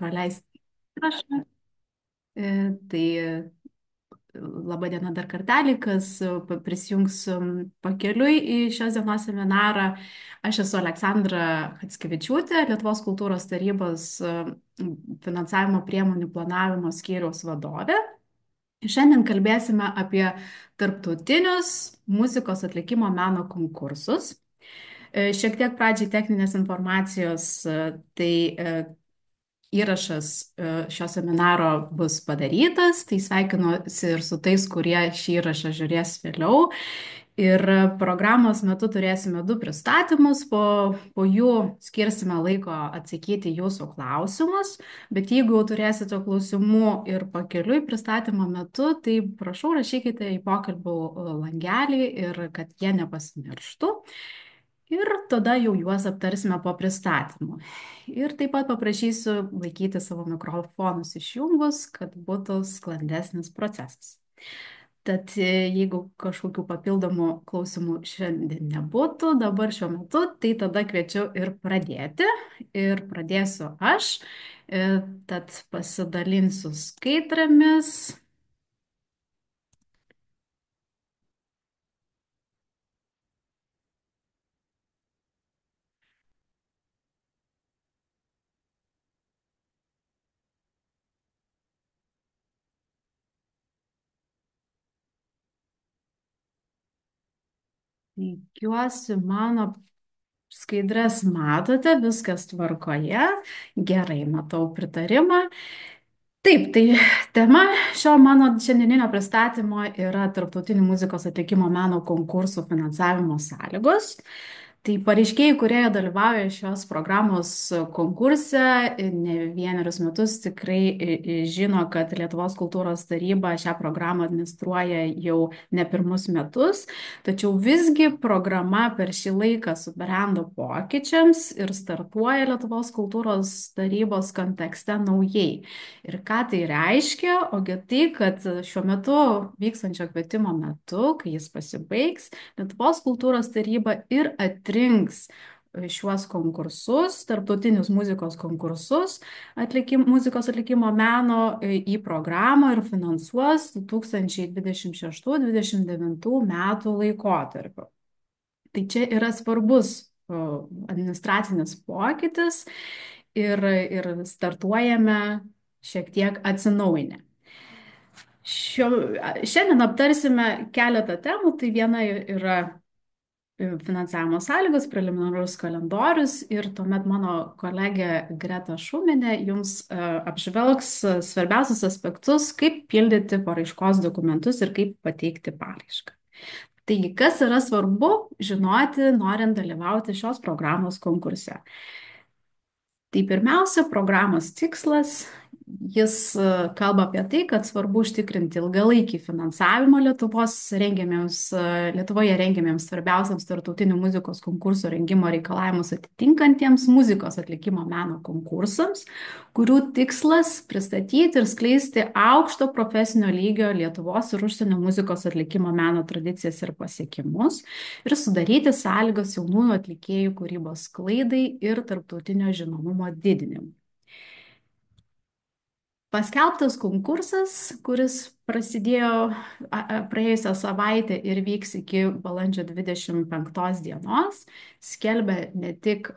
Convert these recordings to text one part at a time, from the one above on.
praleisti įrašą. Tai laba diena dar kartelį, kas prisijungs pakeliui į šios dienos seminarą. Aš esu Aleksandra Hatskevičiūtė, Lietuvos kultūros tarybos finansavimo priemonių planavimo skyriaus vadovė. Šiandien kalbėsime apie tarptautinius muzikos atlikimo meno konkursus. Šiek tiek pradžiai techninės informacijos, tai įrašas šio seminaro bus padarytas, tai sveikinuosi ir su tais, kurie šį įrašą žiūrės vėliau. Ir programos metu turėsime du pristatymus, po jų skirsime laiko atsakyti jūsų klausimus, bet jeigu jau turėsite klausimų ir pakeliui pristatymo metu, tai prašau rašykite į pokalbių langelį ir kad jie nepasimirštų. Ir tada jau juos aptarsime po pristatymų. Ir taip pat paprašysiu laikyti savo mikrofonus išjungus, kad būtų sklandesnis procesas. Tad jeigu kažkokių papildomų klausimų šiandien nebūtų, dabar šiuo metu, tai tada kviečiu ir pradėti. Ir pradėsiu aš. Tad pasidalinsiu skaitramis. Tikiuosi, mano skaidres matote, viskas tvarkoje. Gerai, matau pritarimą. Taip, tai tema šio mano šiandieninio pristatymo yra Tarptautinių muzikos atlikimo meno konkursų finansavimo sąlygos. Tai pareiškėjai, kurie dalyvauja šios programos konkurse, ne vienerius metus tikrai žino, kad Lietuvos kultūros taryba šią programą administruoja jau ne pirmus metus, tačiau visgi programa per šį laiką subrendo pokyčiams ir startuoja Lietuvos kultūros tarybos kontekste naujai. Ir ką tai reiškia? Ogi tai, kad šiuo metu vykstančio kvietimo metu, kai jis pasibaigs, Lietuvos kultūros taryba ir atrinks šiuos konkursus, tarptautinius muzikos konkursus, muzikos atlikimo meno į programą ir finansuos 2026-2029 metų laikotarpiu. Tai čia yra svarbus administracinis pokytis ir startuojame šiek tiek atsinaujinę. Šiandien aptarsime keletą temų, tai viena yra finansavimo sąlygos, preliminarus kalendorius ir tuomet mano kolegė Greta Šuminė jums apžvelgs svarbiausius aspektus, kaip pildyti paraiškos dokumentus ir kaip pateikti paraišką. Taigi, kas yra svarbu žinoti, norint dalyvauti šios programos konkurse? Tai pirmiausia, programos tikslas, jis kalba apie tai, kad svarbu užtikrinti ilgalaikį finansavimą Lietuvoje rengiamiems svarbiausiams tarptautinių muzikos konkurso rengimo reikalavimus atitinkantiems muzikos atlikimo meno konkursams, kurių tikslas pristatyti ir skleisti aukšto profesinio lygio Lietuvos ir užsienio muzikos atlikimo meno tradicijas ir pasiekimus ir sudaryti sąlygas jaunųjų atlikėjų kūrybos sklaidai ir tarptautinio žinomumo didinimui. Paskelbtas konkursas, kuris prasidėjo praėjusią savaitę ir vyks iki balandžio 25 dienos, skelbia ne tik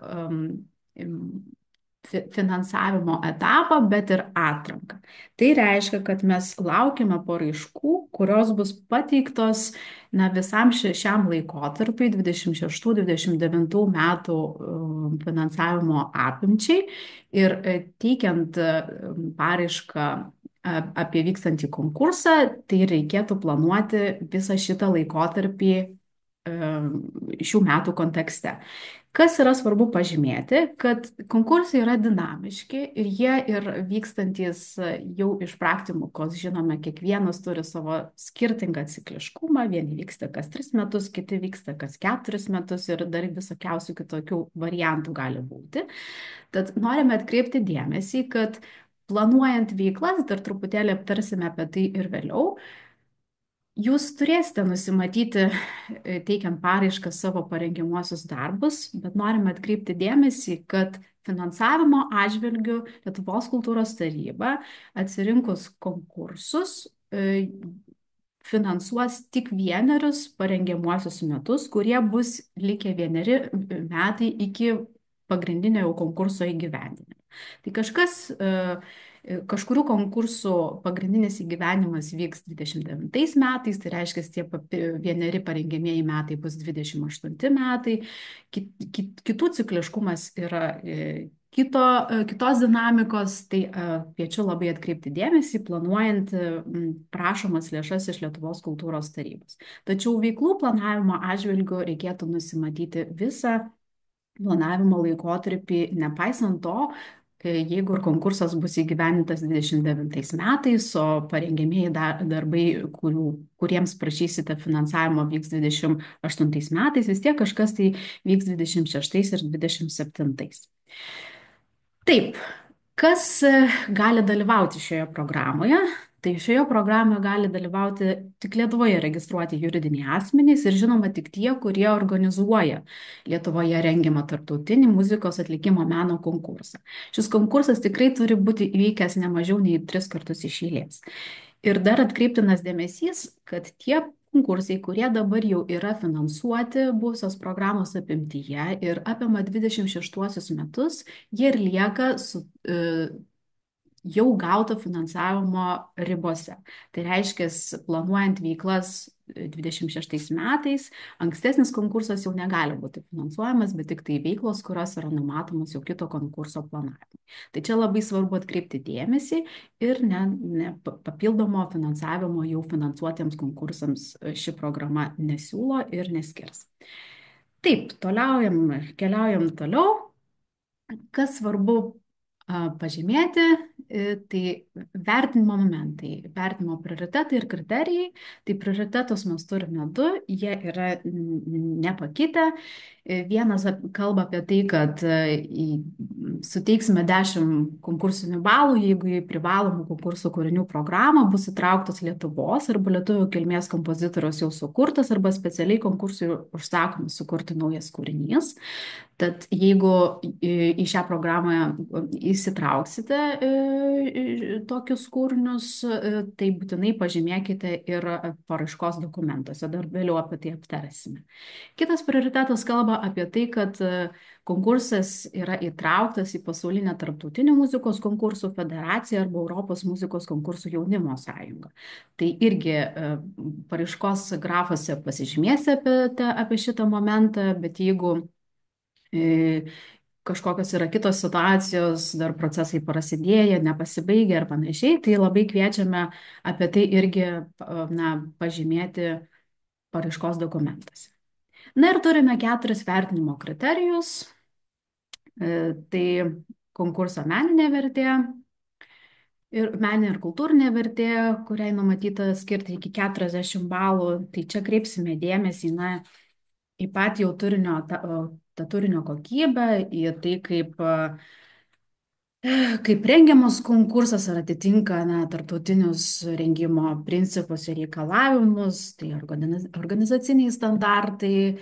finansavimo etapą, bet ir atranką. Tai reiškia, kad mes laukime paraiškų, kurios bus pateiktos visam šiam laikotarpiui 26-29 metų finansavimo apimčiai ir teikiant paraišką apie vykstantį konkursą, tai reikėtų planuoti visą šitą laikotarpį šių metų kontekste. Kas yra svarbu pažymėti, kad konkursai yra dinamiški ir jie ir vykstantis jau iš praktikos, žinome, kiekvienas turi savo skirtingą cikliškumą, vieni vyksta kas 3 metus, kiti vyksta kas 4 metus ir dar visokiausių kitokių variantų gali būti. Tad norime atkreipti dėmesį, kad planuojant veiklą, dar truputėlį aptarsime apie tai ir vėliau, Jūs turėsite nusimatyti, teikiant paraiškas savo parengiamuosius darbus, bet norime atkreipti dėmesį, kad finansavimo atžvilgių Lietuvos kultūros taryba atsirinkus konkursus finansuos tik vienerius parengiamuosius metus, kurie bus likę vieneri metai iki pagrindinio jau konkurso įgyvendinimo. Tai kažkurių konkursų pagrindinis įgyvenimas vyks 29 metais, tai reiškia, tie vieneri parengiamieji metai bus 28 metai, kitų cikliškumas yra kitos dinamikos, tai kviečiu labai atkreipti dėmesį, planuojant prašomas lėšas iš Lietuvos kultūros tarybos. Tačiau veiklų planavimo atžvilgiu reikėtų nusimatyti visą planavimo laikotarpį, nepaisant to, jeigu ir konkursas bus įgyvendintas 29 metais, o parengiamieji darbai, kuriems prašysite finansavimo, vyks 28 metais, vis tiek kažkas tai vyks 26 ir 27. Taip, kas gali dalyvauti šioje programoje? Tai šioje programoje gali dalyvauti tik Lietuvoje registruoti juridiniai asmenys ir žinoma tik tie, kurie organizuoja Lietuvoje rengiamą tarptautinį muzikos atlikimo meno konkursą. Šis konkursas tikrai turi būti įvykęs ne mažiau nei 3 kartus iš eilės. Ir dar atkreiptinas dėmesys, kad tie konkursai, kurie dabar jau yra finansuoti buvusios programos apimtyje ir apima 26 metus, jie ir lieka jau gauto finansavimo ribose. Tai reiškia, planuojant veiklas 26 metais, ankstesnis konkursas jau negali būti finansuojamas, bet tik tai veiklos, kurios yra numatomos jau kito konkurso planavimui. Tai čia labai svarbu atkreipti dėmesį ir papildomo finansavimo jau finansuotiems konkursams ši programa nesiūlo ir neskirs. Taip, keliaujam toliau. Kas svarbu pažymėti, tai vertinimo momentai, vertinimo prioritetai ir kriterijai. Tai prioritetus mes turime 2, jie yra nepakitę. Vienas kalba apie tai, kad suteiksime 10 konkursinių balų, jeigu į privalomų konkursų kūrinių programą bus įtrauktas Lietuvos arba lietuvių kilmės kompozitoriaus jau sukurtas arba specialiai konkursui užsakomas sukurti naujas kūrinys. Tad jeigu į šią programą įsitrauksite tokius kūrinius, tai būtinai pažymėkite ir paraiškos dokumentuose, dar vėliau apie tai aptarsime. Kitas prioritetas kalba apie tai, kad konkursas yra įtrauktas į pasaulinę tarptautinių muzikos konkursų federaciją arba Europos muzikos konkursų jaunimo sąjungą. Tai irgi paraiškos grafuose pasižymėsi apie šitą momentą, bet jeigu kažkokios yra kitos situacijos, dar procesai prasidėję, nepasibaigę ar panašiai, tai labai kviečiame apie tai irgi pažymėti paraiškos dokumentuose. Na ir turime 4 vertinimo kriterijus. Tai konkurso meninė vertė ir meninė ir kultūrinė vertė, kuriai numatyta skirti iki 40 balų. Tai čia kreipsime dėmesį į patį jau tą turinio kokybę, į tai, kaip rengiamas konkursas, ar atitinka tarptautinius rengimo principus ir reikalavimus, tai organizaciniai standartai,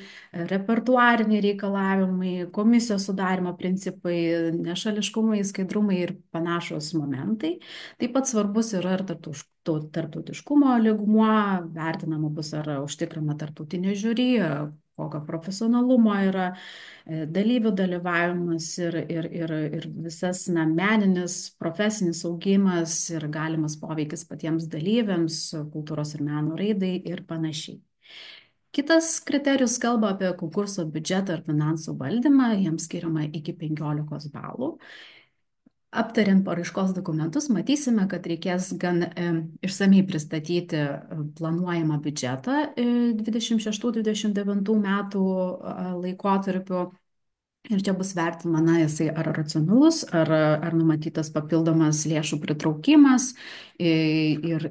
repertuariniai reikalavimai, komisijos sudarimo principai, nešališkumai, skaidrumai ir panašus momentai. Taip pat svarbus yra ir tarptautiškumo lygmuo, vertinama bus, ar užtikrina tarptautinė žiūri, kokio profesionalumo yra dalyvių dalyvavimas ir visas meninis, profesinis augimas ir galimas poveikis patiems dalyviams, kultūros ir meno raidai ir panašiai. Kitas kriterijus kalba apie konkurso biudžetą ir finansų valdymą, jiems skiriama iki 15 balų. Aptariant paraiškos dokumentus, matysime, kad reikės gan išsamei pristatyti planuojamą biudžetą 26-29 metų laikotarpiu. Ir čia bus vertinama, jisai ar racionalus, ar numatytas papildomas lėšų pritraukimas ir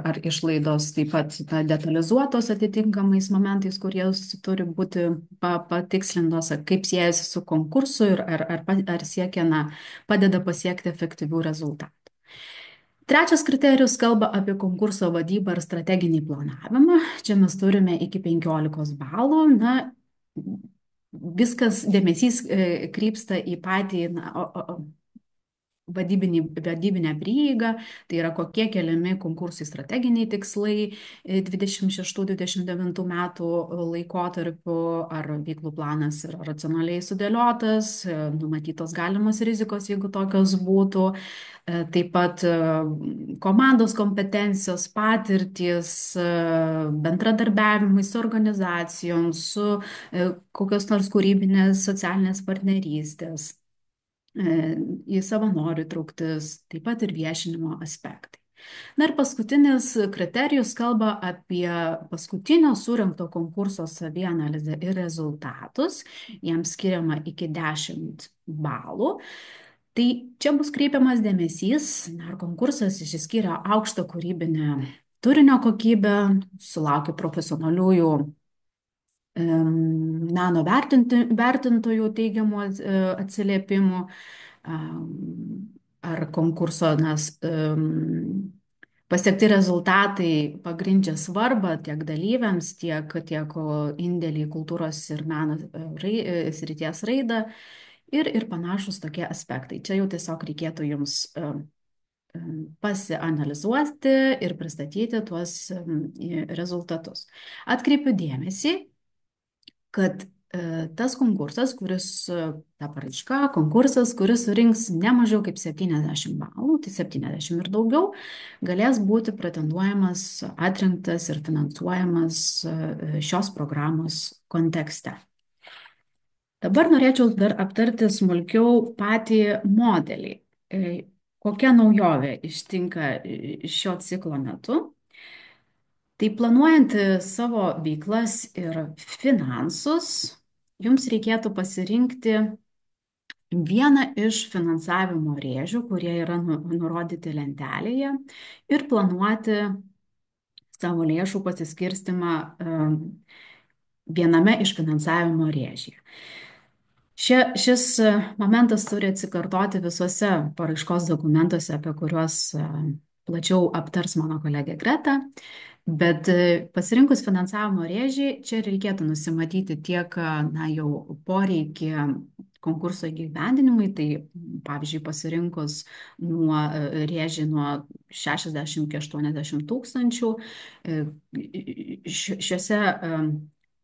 ar išlaidos taip pat detalizuotos atitinkamais momentais, kurie turi būti patikslintos, kaip siejasi su konkursu ir ar siekia, padeda pasiekti efektyvių rezultatų. Trečias kriterijus kalba apie konkurso vadybą ir strateginį planavimą. Čia mes turime iki 15 balų. Na, viskas dėmesys krypsta į patį vadybinę prieigą, tai yra kokie keliami konkursai strateginiai tikslai 26-29 metų laikotarpiu, ar veiklų planas yra racionaliai sudėliotas, numatytos galimos rizikos, jeigu tokios būtų, taip pat komandos kompetencijos, patirtys, bendradarbiavimai su organizacijom, su kokios nors kūrybinės socialinės partnerystės, į savanorių trauktis, taip pat ir viešinimo aspektai. Na ir paskutinis kriterijus kalba apie paskutinio surinkto konkurso savianalizę ir rezultatus. Jiems skiriama iki 10 balų. Tai čia bus kreipiamas dėmesys, ar konkursas išsiskiria aukštą kūrybinę turinio kokybę, sulaukia profesionaliųjų meno vertintojų teigiamų atsiliepimų, ar konkurso pasiekti rezultatai pagrindžia svarbą tiek dalyviams, tiek indėlį į kultūros ir meno srities raidą ir panašus tokie aspektai. Čia jau tiesiog reikėtų jums pasianalizuoti ir pristatyti tuos rezultatus. Atkreipiu dėmesį, kad tas konkursas, ta paraiška, konkursas, kuris surinks ne mažiau kaip 70 balų, tai 70 ir daugiau, galės būti pretenduojamas, atrinktas ir finansuojamas šios programos kontekste. Dabar norėčiau dar aptarti smulkiau patį modelį. Kokia naujovė ištinka šio ciklo metu? Tai planuojant savo veiklas ir finansus, jums reikėtų pasirinkti vieną iš finansavimo rėžių, kurie yra nurodyti lentelėje, ir planuoti savo lėšų pasiskirstimą viename iš finansavimo rėžių. Šis momentas turi atsikartoti visuose paraiškos dokumentuose, apie kuriuos plačiau aptars mano kolegė Greta. Bet pasirinkus finansavimo rėžį, čia reikėtų nusimatyti tiek jau poreikį konkurso įgyvendinimui, tai pavyzdžiui pasirinkus rėžį nuo 60 iki 80 tūkstančių, šiuose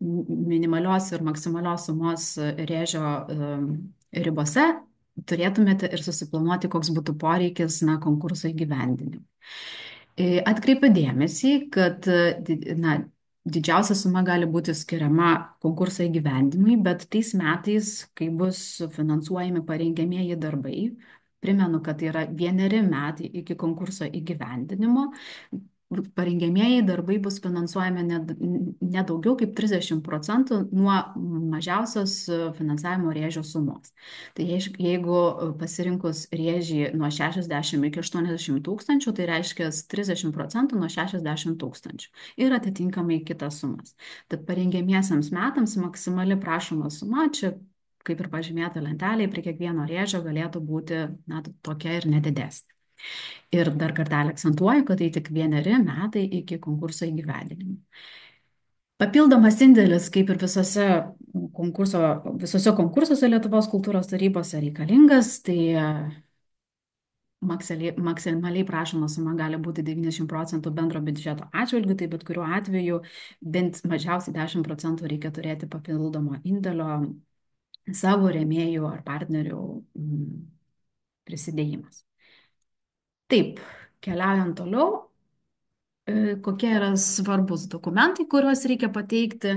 minimalios ir maksimalios sumos rėžio ribose turėtumėte ir susiplanuoti, koks būtų poreikis konkurso įgyvendinimui. Atkreipiu dėmesį, kad didžiausia suma gali būti skiriama konkurso įgyvendimui, bet tais metais, kai bus finansuojami parengiamieji darbai, primenu, kad tai yra 1 metai iki konkurso įgyvendinimo, parengiamieji darbai bus finansuojami ne daugiau kaip 30% nuo mažiausios finansavimo rėžio sumos. Tai jeigu pasirinkus rėžį nuo 60 iki 80 tūkstančių, tai reiškia 30% nuo 60 tūkstančių ir atitinkamai kitas sumas. Tad parengiamiesiams metams maksimali prašoma suma, čia kaip ir pažymėta lentelėje, prie kiekvieno rėžio galėtų būti tokia ir nedidesnė. Ir dar kartelį akcentuoju, kad tai tik 1 metai iki konkurso įgyvendinimo. Papildomas indėlis, kaip ir visose konkursuose Lietuvos kultūros tarybose reikalingas, tai maksimaliai prašoma suma gali būti 90% bendro biudžeto atžvilgių, tai bet kuriuo atveju bent mažiausiai 10% reikia turėti papildomo indėlio savo rėmėjų ar partnerių prisidėjimas. Taip, keliaujant toliau, kokie yra svarbus dokumentai, kuriuos reikia pateikti.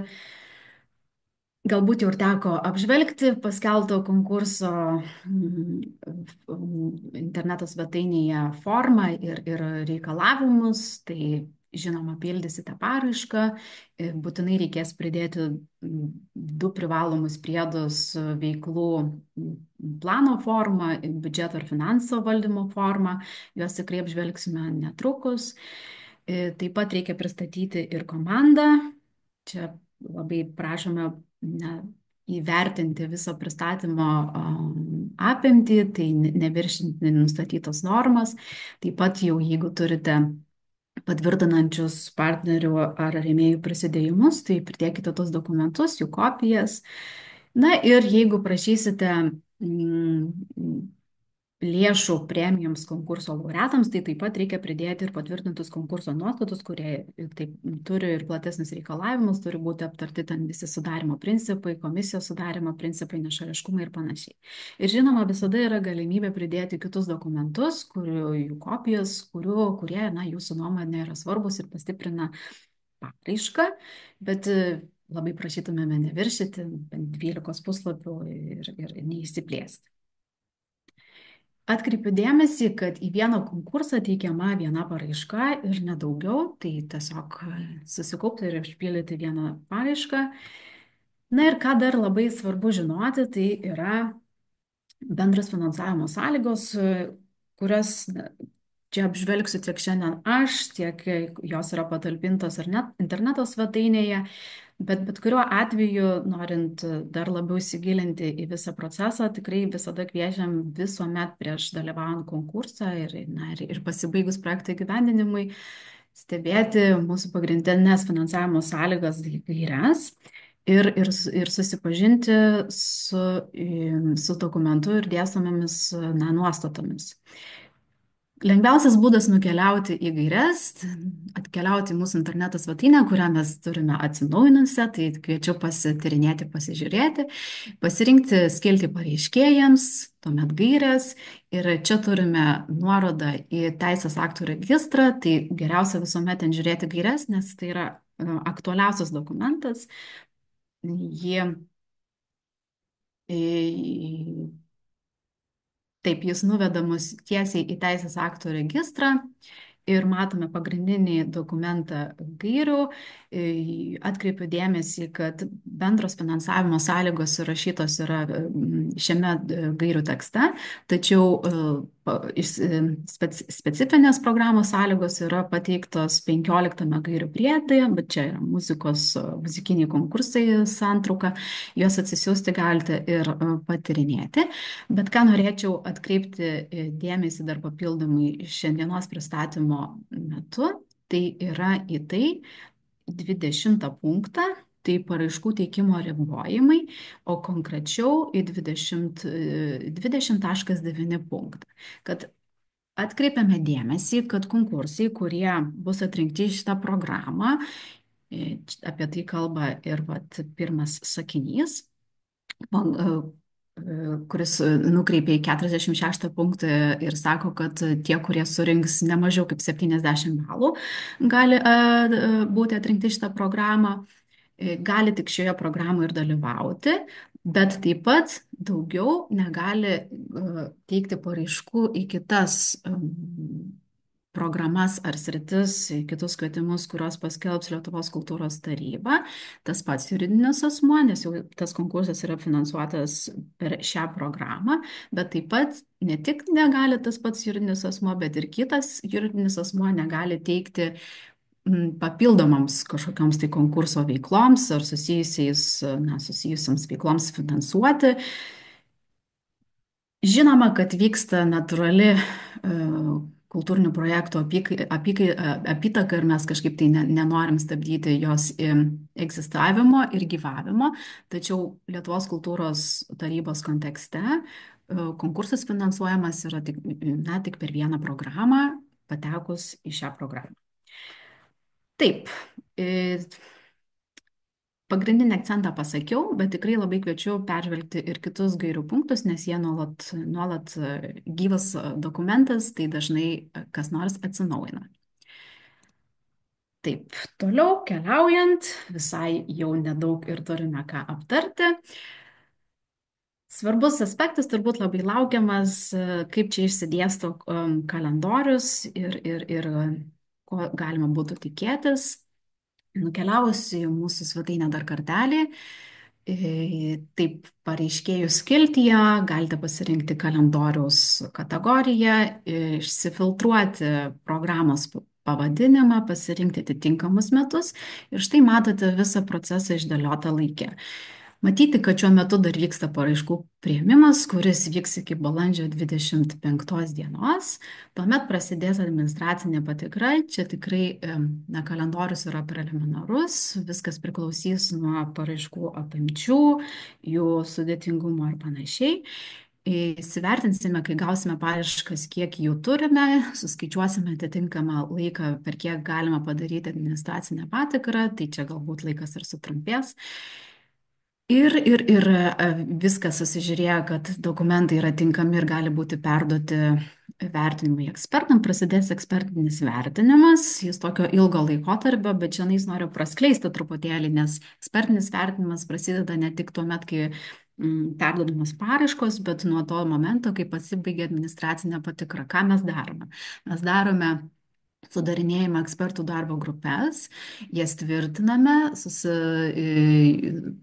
Galbūt jau ir teko apžvelgti paskelbto konkurso interneto svetainėje formą ir reikalavimus. Tai žinoma, pildysite paraišką, būtinai reikės pridėti 2 privalomus priedus: veiklų plano formą, biudžeto ir finanso valdymo formą. Juos tikrai apžvelgsime netrukus. Taip pat reikia pristatyti ir komandą. Čia labai prašome įvertinti viso pristatymo apimtį, tai neviršinti nustatytos normas. Taip pat jau jeigu turite patvirtinančius partnerių ar rėmėjų prisidėjimus, tai pridėkite tos dokumentus, jų kopijas. Na ir jeigu prašysite lėšų premijoms konkurso laureatams, tai taip pat reikia pridėti ir patvirtintus konkurso nuostatus, kurie taip turi ir platesnis reikalavimus, turi būti aptarti ten visi sudarimo principai, komisijos sudarimo principai, nešališkumai ir panašiai. Ir žinoma, visada yra galimybė pridėti kitus dokumentus, jų kopijas, kurie, na, jūsų nuomonė yra svarbus ir pastiprina paraišką, bet labai prašytumėme neviršyti bent 12 puslapių ir neįsiplėsti. Atkreipiu dėmesį, kad į vieną konkursą teikiama viena paraiška ir nedaugiau, tai tiesiog susikaupti ir išpildyti vieną paraišką. Na ir ką dar labai svarbu žinoti, tai yra bendras finansavimo sąlygos, kurias čia apžvelgsiu tiek šiandien aš, tiek jos yra patalpintos ar net interneto svetainėje. Bet kuriuo atveju, norint dar labiau įsigilinti į visą procesą, tikrai visada kviečiam visuomet prieš dalyvaujant konkursą ir pasibaigus projekto įgyvendinimui stebėti mūsų pagrindinės finansavimo sąlygas gaires ir susipažinti su dokumentu ir dėstomomis nuostatomis. Lengviausias būdas nukeliauti į gaires, atkeliauti į mūsų interneto svetainę, kurią mes turime atsinaujinusią, tai kviečiu pasityrinėti, pasižiūrėti, pasirinkti skiltį pareiškėjams, tuomet gairės ir čia turime nuorodą į teisės aktų registrą, tai geriausia visuomet ten žiūrėti gaires, nes tai yra aktualiausias dokumentas, jie Taip, jis nuveda mus tiesiai į teisės aktų registrą ir matome pagrindinį dokumentą gairių. Atkreipiu dėmesį, kad bendros finansavimo sąlygos įrašytos yra šiame gairių tekste, tačiau specifinės programos sąlygos yra pateiktos 15 gairių priede, bet čia yra muzikiniai konkursai santrauka, juos atsisiųsti galite ir patyrinėti. Bet ką norėčiau atkreipti dėmesį dar papildomai šiandienos pristatymo metu, tai yra į tai 20 punktą, tai paraiškų teikimo ribojimai, o konkrečiau į 20.9 punktą, kad atkreipiame dėmesį, kad konkursai, kurie bus atrinkti į šitą programą, apie tai kalba ir pirmas sakinys, kuris nukreipia į 46 punktą ir sako, kad tie, kurie surinks ne mažiau kaip 70 balų, gali būti atrinkti šitą programą, gali tik šioje programoje ir dalyvauti, bet taip pat daugiau negali teikti paraiškų į kitas programas ar sritis, kitus kvietimus, kuriuos paskelbs Lietuvos kultūros taryba, tas pats juridinis asmuo, nes jau tas konkursas yra finansuotas per šią programą, bet taip pat ne tik negali tas pats juridinis asmuo, bet ir kitas juridinis asmuo negali teikti papildomams kažkokiams tai konkurso veikloms ar susijusiams veikloms finansuoti. Žinoma, kad vyksta natūrali kultūrinių projektų apytaka ir mes kažkaip tai nenorim stabdyti jos egzistavimo ir gyvavimo, tačiau Lietuvos kultūros tarybos kontekste konkursas finansuojamas yra tik per vieną programą, patekus į šią programą. Taip, pagrindinį akcentą pasakiau, bet tikrai labai kviečiu peržvelgti ir kitus gairių punktus, nes jie nuolat gyvas dokumentas, tai dažnai kas nors atsinaujina. Taip, toliau keliaujant, visai jau nedaug ir turime ką aptarti. Svarbus aspektas, turbūt labai laukiamas, kaip čia išsidėsto kalendorius ir ko galima būtų tikėtis. Nukeliavusi į mūsų svetainę dar kartelį, taip pareiškėjų skiltyje galite pasirinkti kalendoriaus kategoriją, išsifiltruoti programos pavadinimą, pasirinkti atitinkamus metus ir štai matote visą procesą išdėliotą laike. Matyti, kad šiuo metu dar vyksta paraiškų prieimimas, kuris vyks iki balandžio 25 dienos. Tuomet prasidės administracinė patikra. Čia tikrai, na, kalendorius yra preliminarus, viskas priklausys nuo paraiškų apimčių, jų sudėtingumo ir panašiai. Įsivertinsime, kai gausime paraiškas, kiek jų turime, suskaičiuosime atitinkamą laiką, per kiek galima padaryti administracinę patikrą, tai čia galbūt laikas ir sutrumpės. Ir viskas susižiūrėjo, kad dokumentai yra tinkami ir gali būti perduoti vertinimui ekspertam. Prasidės ekspertinis vertinimas, jis tokio ilgo laikotarpio, bet šiandien noriu praskleisti truputėlį, nes ekspertinis vertinimas prasideda ne tik tuo met, kai perdodamas paraiškos, bet nuo to momento, kai pasibaigia administracinė patikra. Ką mes darome? Mes darome sudarinėjame ekspertų darbo grupės, jas tvirtiname,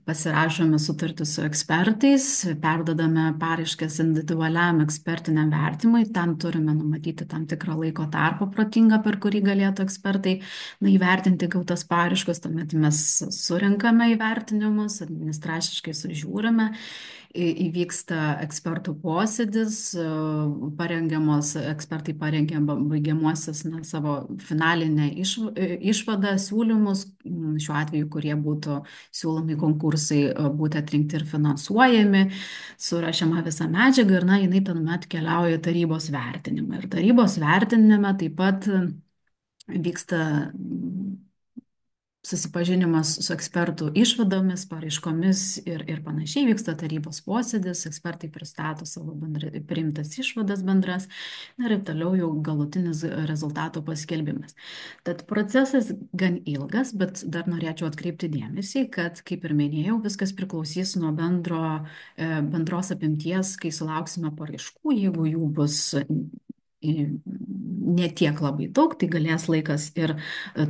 pasirašome sutartį su ekspertais, perdodame paraiškas individualiam ekspertiniam vertimui, tam turime numatyti tam tikrą laiko tarpą protingą, per kurį galėtų ekspertai įvertinti gautas paraiškas, tuomet mes surinkame įvertinimus, administraciškai sužiūrime. Įvyksta ekspertų posėdis, ekspertai parengia baigiamuosius savo finalinę išvadą, siūlymus, šiuo atveju, kurie būtų siūlomi konkursai, būti atrinkti ir finansuojami, surašoma visa medžiaga ir, na, jinai tuomet keliauja tarybos vertinimą. Ir tarybos vertinime taip pat vyksta susipažinimas su ekspertų išvadomis, paraiškomis ir panašiai, vyksta tarybos posėdis, ekspertai pristato savo priimtas išvadas bendras, na, ir toliau jau galutinis rezultato paskelbimas. Tad procesas gan ilgas, bet dar norėčiau atkreipti dėmesį, kad, kaip ir minėjau, viskas priklausys nuo bendros apimties, kai sulauksime paraiškų, jeigu jų bus ne tiek labai daug, tai galės laikas ir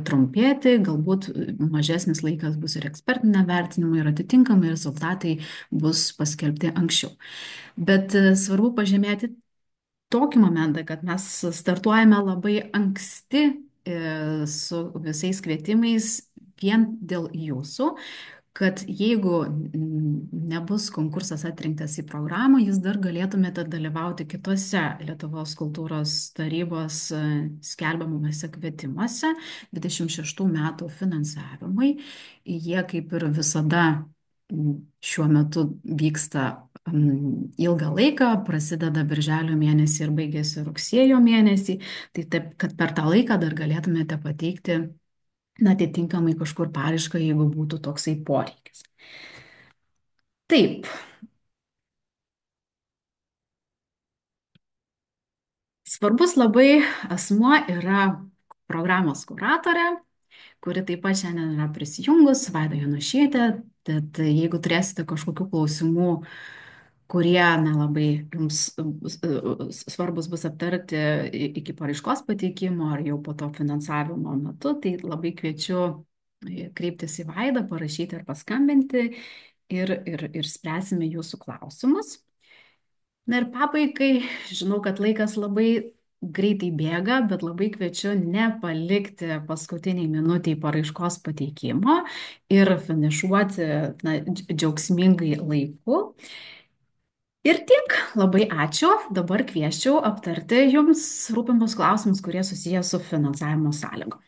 trumpėti, galbūt mažesnis laikas bus ir ekspertinė vertinimai ir atitinkamai rezultatai bus paskelbti anksčiau. Bet svarbu pažymėti tokį momentą, kad mes startuojame labai anksti su visais kvietimais vien dėl jūsų, kad jeigu nebus konkursas atrinktas į programą, jūs dar galėtumėte dalyvauti kitose Lietuvos kultūros tarybos skelbiamuose kvietimuose 26 metų finansavimui. Jie kaip ir visada šiuo metu vyksta ilgą laiką, prasideda birželio mėnesį ir baigėsi rugsėjo mėnesį, tai taip, kad per tą laiką dar galėtumėte pateikti, na, atitinkamai kažkur paraišką, jeigu būtų toksai poreikis. Taip, svarbus labai asmuo yra programos kuratorė, kuri taip pat šiandien yra prisijungus, Vaida Jonušytė. Tad jeigu turėsite kažkokių klausimų, kurie nelabai jums svarbus bus aptarti iki paraiškos pateikimo ar jau po to finansavimo metu, tai labai kviečiu kreiptis į Vaidą, parašyti ar paskambinti ir spręsime jūsų klausimus. Na ir pabaigai, žinau, kad laikas labai greitai bėga, bet labai kviečiu nepalikti paskutiniai minutiai paraiškos pateikimo ir finišuoti, na, džiaugsmingai laiku. Ir tik, labai ačiū. Dabar kvieščiau aptarti jums rūpimus klausimus, kurie susiję su finansavimo sąlygom.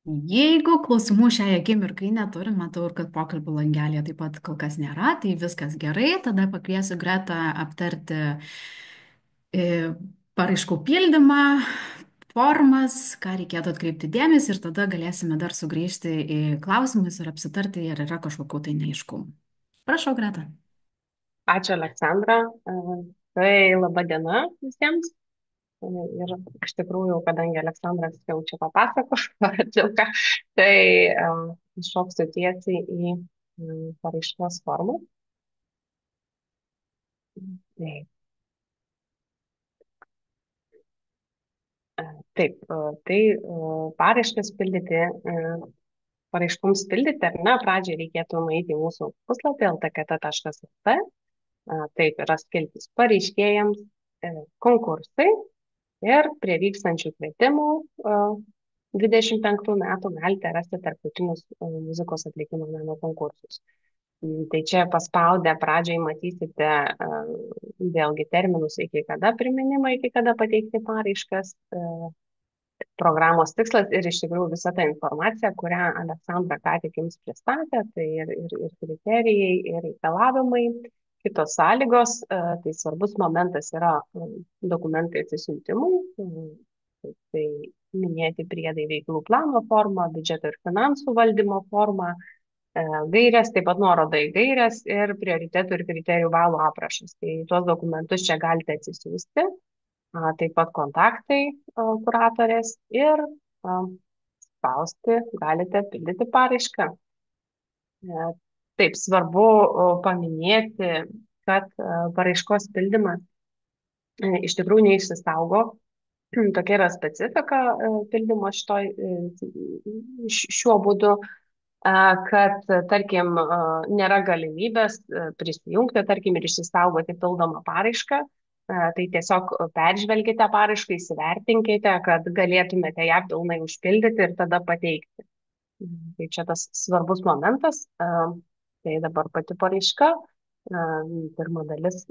Jeigu klausimų šiai akimirkai neturim, matau ir kad pokalbių langelėje taip pat kol kas nėra, tai viskas gerai, tada pakviesiu Gretą aptarti paraiškų pildymą, formas, ką reikėtų atkreipti dėmesį ir tada galėsime dar sugrįžti į klausimus ir apsitarti, ar yra kažkokių tai neaiškumų. Prašau, Greta. Ačiū, Aleksandra. Tai laba diena visiems. Ir iš tikrųjų, kadangi Aleksandras jau čia papasakos, tai šoksiu tiesiai į paraiškos formą. Taip, taip, tai paraiškas pildyti, paraiškoms pildyti, ar ne, pradžiai reikėtų nueiti į mūsų puslapį ltkta.lt. Taip, yra skiltis pareiškėjams, konkursai. Ir prie vykstančių kvietimų 25 metų galite rasti tarptautinius muzikos atlikimo meno konkursus. Tai čia paspaudę pradžiai matysite vėlgi terminus, iki kada priminimą, iki kada pateikti paraiškas, programos tikslas ir iš tikrųjų visa ta informacija, kurią Aleksandra ką tik jums pristatė, tai ir kriterijai, ir reikalavimai, kitos sąlygos, tai svarbus momentas yra dokumentai atsisiuntimui, tai minėti priedai veiklų plano forma, biudžeto ir finansų valdymo forma, gairės, taip pat nuoroda į gairės ir prioritetų ir kriterijų balų aprašas. Tai tuos dokumentus čia galite atsisiųsti, taip pat kontaktai kuratorės ir spausti, galite pildyti paraišką. Taip, svarbu paminėti, kad paraiškos pildymas iš tikrųjų neišsisaugo. Tokia yra specifika pildymo šiuo būdu, kad, tarkim, nėra galimybės prisijungti, tarkim, ir išsisaugoti pildomą paraišką. Tai tiesiog peržvelkite paraišką, įsivertinkite, kad galėtumėte ją pilnai užpildyti ir tada pateikti. Tai čia tas svarbus momentas. Tai dabar pati paraiška, pirma dalis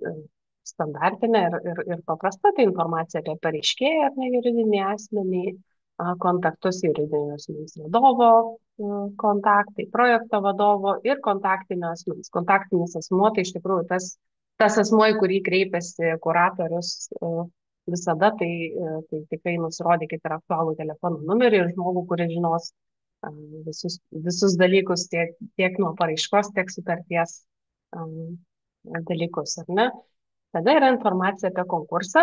standartinė ir paprasta, tai informacija apie pareiškėją ar ne juridinį asmenį, kontaktus juridinio asmens vadovo, kontaktai, projekto vadovo ir kontaktinio asmens. Kontaktinis asmuo tai iš tikrųjų tas asmuo, į kurį kreipiasi kuratorius visada, tai tikrai nusirodykite ir aktualų telefono numerį ir žmogų, kuris žinos visus dalykus tiek nuo paraiškos, tiek sutarties dalykus, ar ne? Tada yra informacija apie konkursą,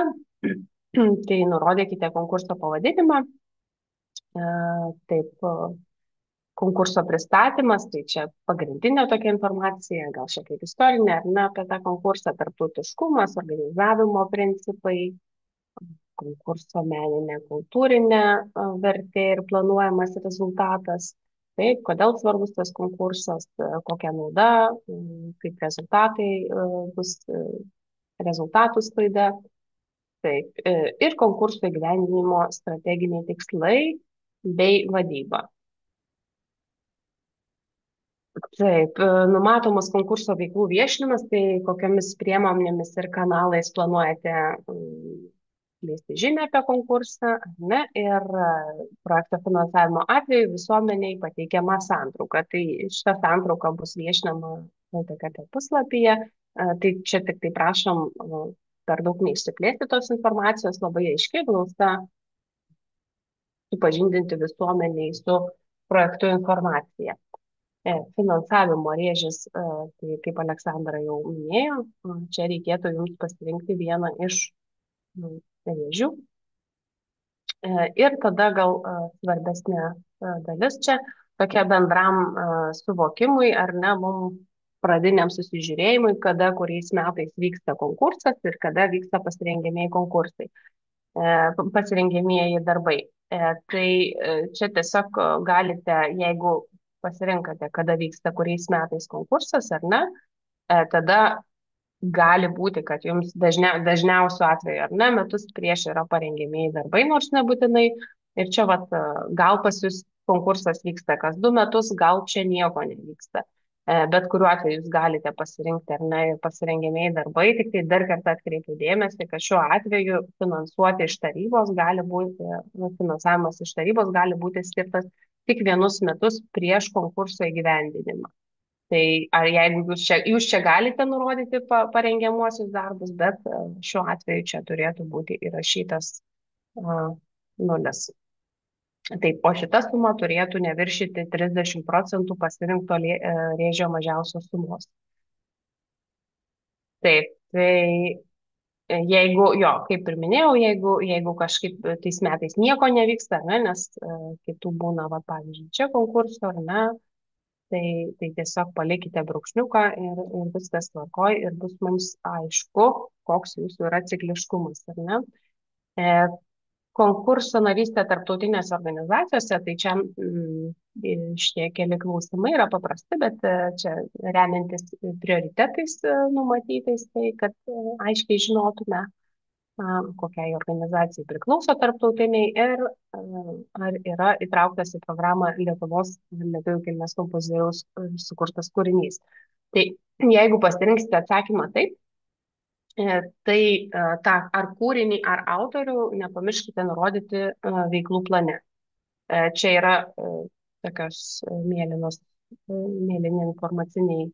tai nurodykite konkurso pavadinimą, taip, konkurso pristatymas, tai čia pagrindinė tokia informacija, gal šiek tiek istorinė, ar ne, apie tą konkursą, tarptautiškumas, organizavimo principai, konkurso meninė, kultūrinė vertė ir planuojamas rezultatas. Taip, kodėl svarbus tas konkursas, kokia nauda, kaip rezultatai bus rezultatų sklaida. Taip, ir konkurso įgyvendinimo strateginiai tikslai bei vadyba. Taip, numatomas konkurso veiklų viešinimas, tai kokiamis priemonėmis ir kanalais planuojate skleisti žinią apie konkursą, ne, ir projekto finansavimo atveju visuomeniai pateikiama santrauka. Tai šita santrauka bus viešinama LTKT puslapyje, tai čia tik tai prašom per daug neišsiplėsti tos informacijos, labai aiškiai glausta supažindinti visuomeniai su projektų informacija. Finansavimo rėžis, tai kaip Aleksandra jau minėjo, čia reikėtų jums pasirinkti vieną iš rėžių. Ir tada gal svarbesnė dalis čia, tokia bendram suvokimui, ar ne, mums pradiniam susižiūrėjimui, kada kuriais metais vyksta konkursas ir kada vyksta pasirengiamieji konkursai, pasirengiamieji darbai. Tai čia tiesiog galite, jeigu pasirinkate, kada vyksta kuriais metais konkursas ar ne, tada gali būti, kad jums dažniausiu atveju ar ne, metus prieš yra parengiamieji darbai, nors nebūtinai. Ir čia vat, gal pas jūs konkursas vyksta kas 2 metus, gal čia nieko nevyksta. Bet kuriuo atveju jūs galite pasirinkti ar ne ir pasirengiamieji darbai, tik tai dar kartą atkreipiu dėmesį, kad šiuo atveju finansuoti iš tarybos gali būti, finansavimas iš tarybos gali būti skirtas tik 1 metus prieš konkurso įgyvendinimą. Tai ar jeigu jūs čia galite nurodyti parengiamuosius darbus, bet šiuo atveju čia turėtų būti įrašytas nulis. Taip, o šita suma turėtų neviršyti 30% pasirinkto rėžio mažiausios sumos. Taip, tai jeigu, kaip ir minėjau, jeigu kažkaip tais metais nieko nevyksta, ne, nes kitų būna, va, pavyzdžiui, čia konkurso, ar ne, tai tiesiog palikite brūkšniuką ir viskas tvarkoj ir bus mums aišku, koks jūsų yra cikliškumas, ar ne. Konkurso narystė tarptautinėse organizacijose, tai čia šitie keli klausimai yra paprasti, bet čia remiantis prioritetais numatytais, tai kad aiškiai žinotume. kokiai organizacijai priklauso tarptautiniai ir ar yra įtrauktas į programą Lietuvos lietuvių kilmės kompozitoriaus sukurtas kūrinys. Tai jeigu pasirinksite atsakymą taip, tai tą ar kūrinį, ar autorių nepamirškite nurodyti veiklų plane. Čia yra tokios mėlyni informaciniai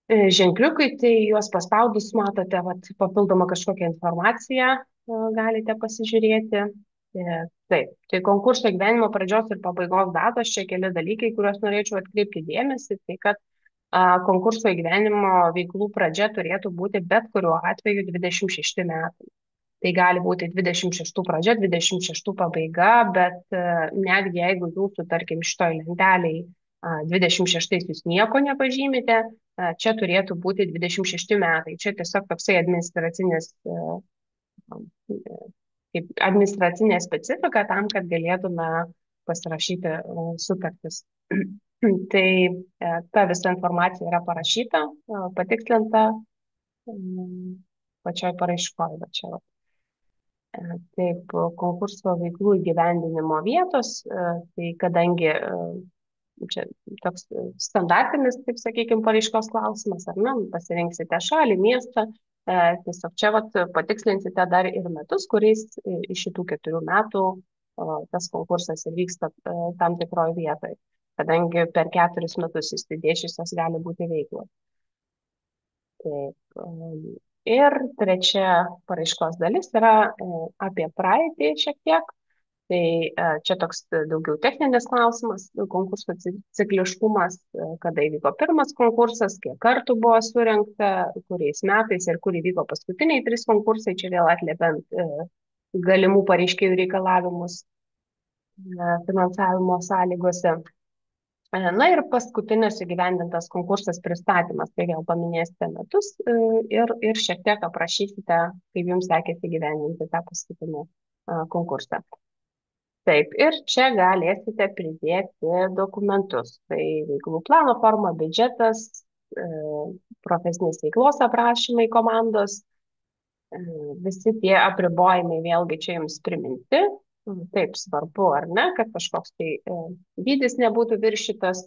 ženkliukai, tai juos paspaudus matote vat, papildomą kažkokią informaciją, galite pasižiūrėti. Taip, tai konkurso gyvenimo pradžios ir pabaigos datos, čia keli dalykai, kuriuos norėčiau atkreipti dėmesį, tai kad konkurso įgyvenimo veiklų pradžia turėtų būti bet kuriuo atveju 26 metai. Tai gali būti 26 pradžia, 26 pabaiga, bet netgi jeigu jūsų, tarkim, šitoj lenteliai 26 jūs nieko nepažymite, čia turėtų būti 26 metai. Čia tiesiog toksai kaip administracinė specifika tam, kad galėtume pasirašyti sutartis. Tai ta visa informacija yra parašyta, patikslinta pačioj paraiškoj. Taip, konkurso veiklų įgyvendinimo vietos, tai kadangi čia toks standartinis, taip sakykime, paraiškos klausimas, ar ne, pasirinksite šalį, miestą, tiesiog čia vat, patikslinsite dar ir metus, kuriais iš šitų 4 metų tas konkursas ir vyksta tam tikroje vietoje, kadangi per 4 metus įsidėšiusios gali būti veiklos. Taip. Ir trečia paraiškos dalis yra apie praeitį šiek tiek. Tai čia toks daugiau techninis klausimas, konkurso cikliškumas, kada įvyko pirmas konkursas, kiek kartų buvo surinkta, kuriais metais ir kur įvyko paskutiniai 3 konkursai, čia vėl atliepiant galimų pareiškėjų reikalavimus finansavimo sąlygose. Na ir paskutinis įgyvendintas konkursas pristatymas, tai vėl paminėsite metus ir šiek tiek aprašysite, kaip jums sekėsi įgyvendinti tą paskutinį konkursą. Taip, ir čia galėsite pridėti dokumentus. Tai veiklų plano forma, biudžetas, profesinės veiklos aprašymai komandos, visi tie apribojimai vėlgi čia jums priminti. Taip, svarbu, ar ne, kad kažkoks tai dydis nebūtų viršytas,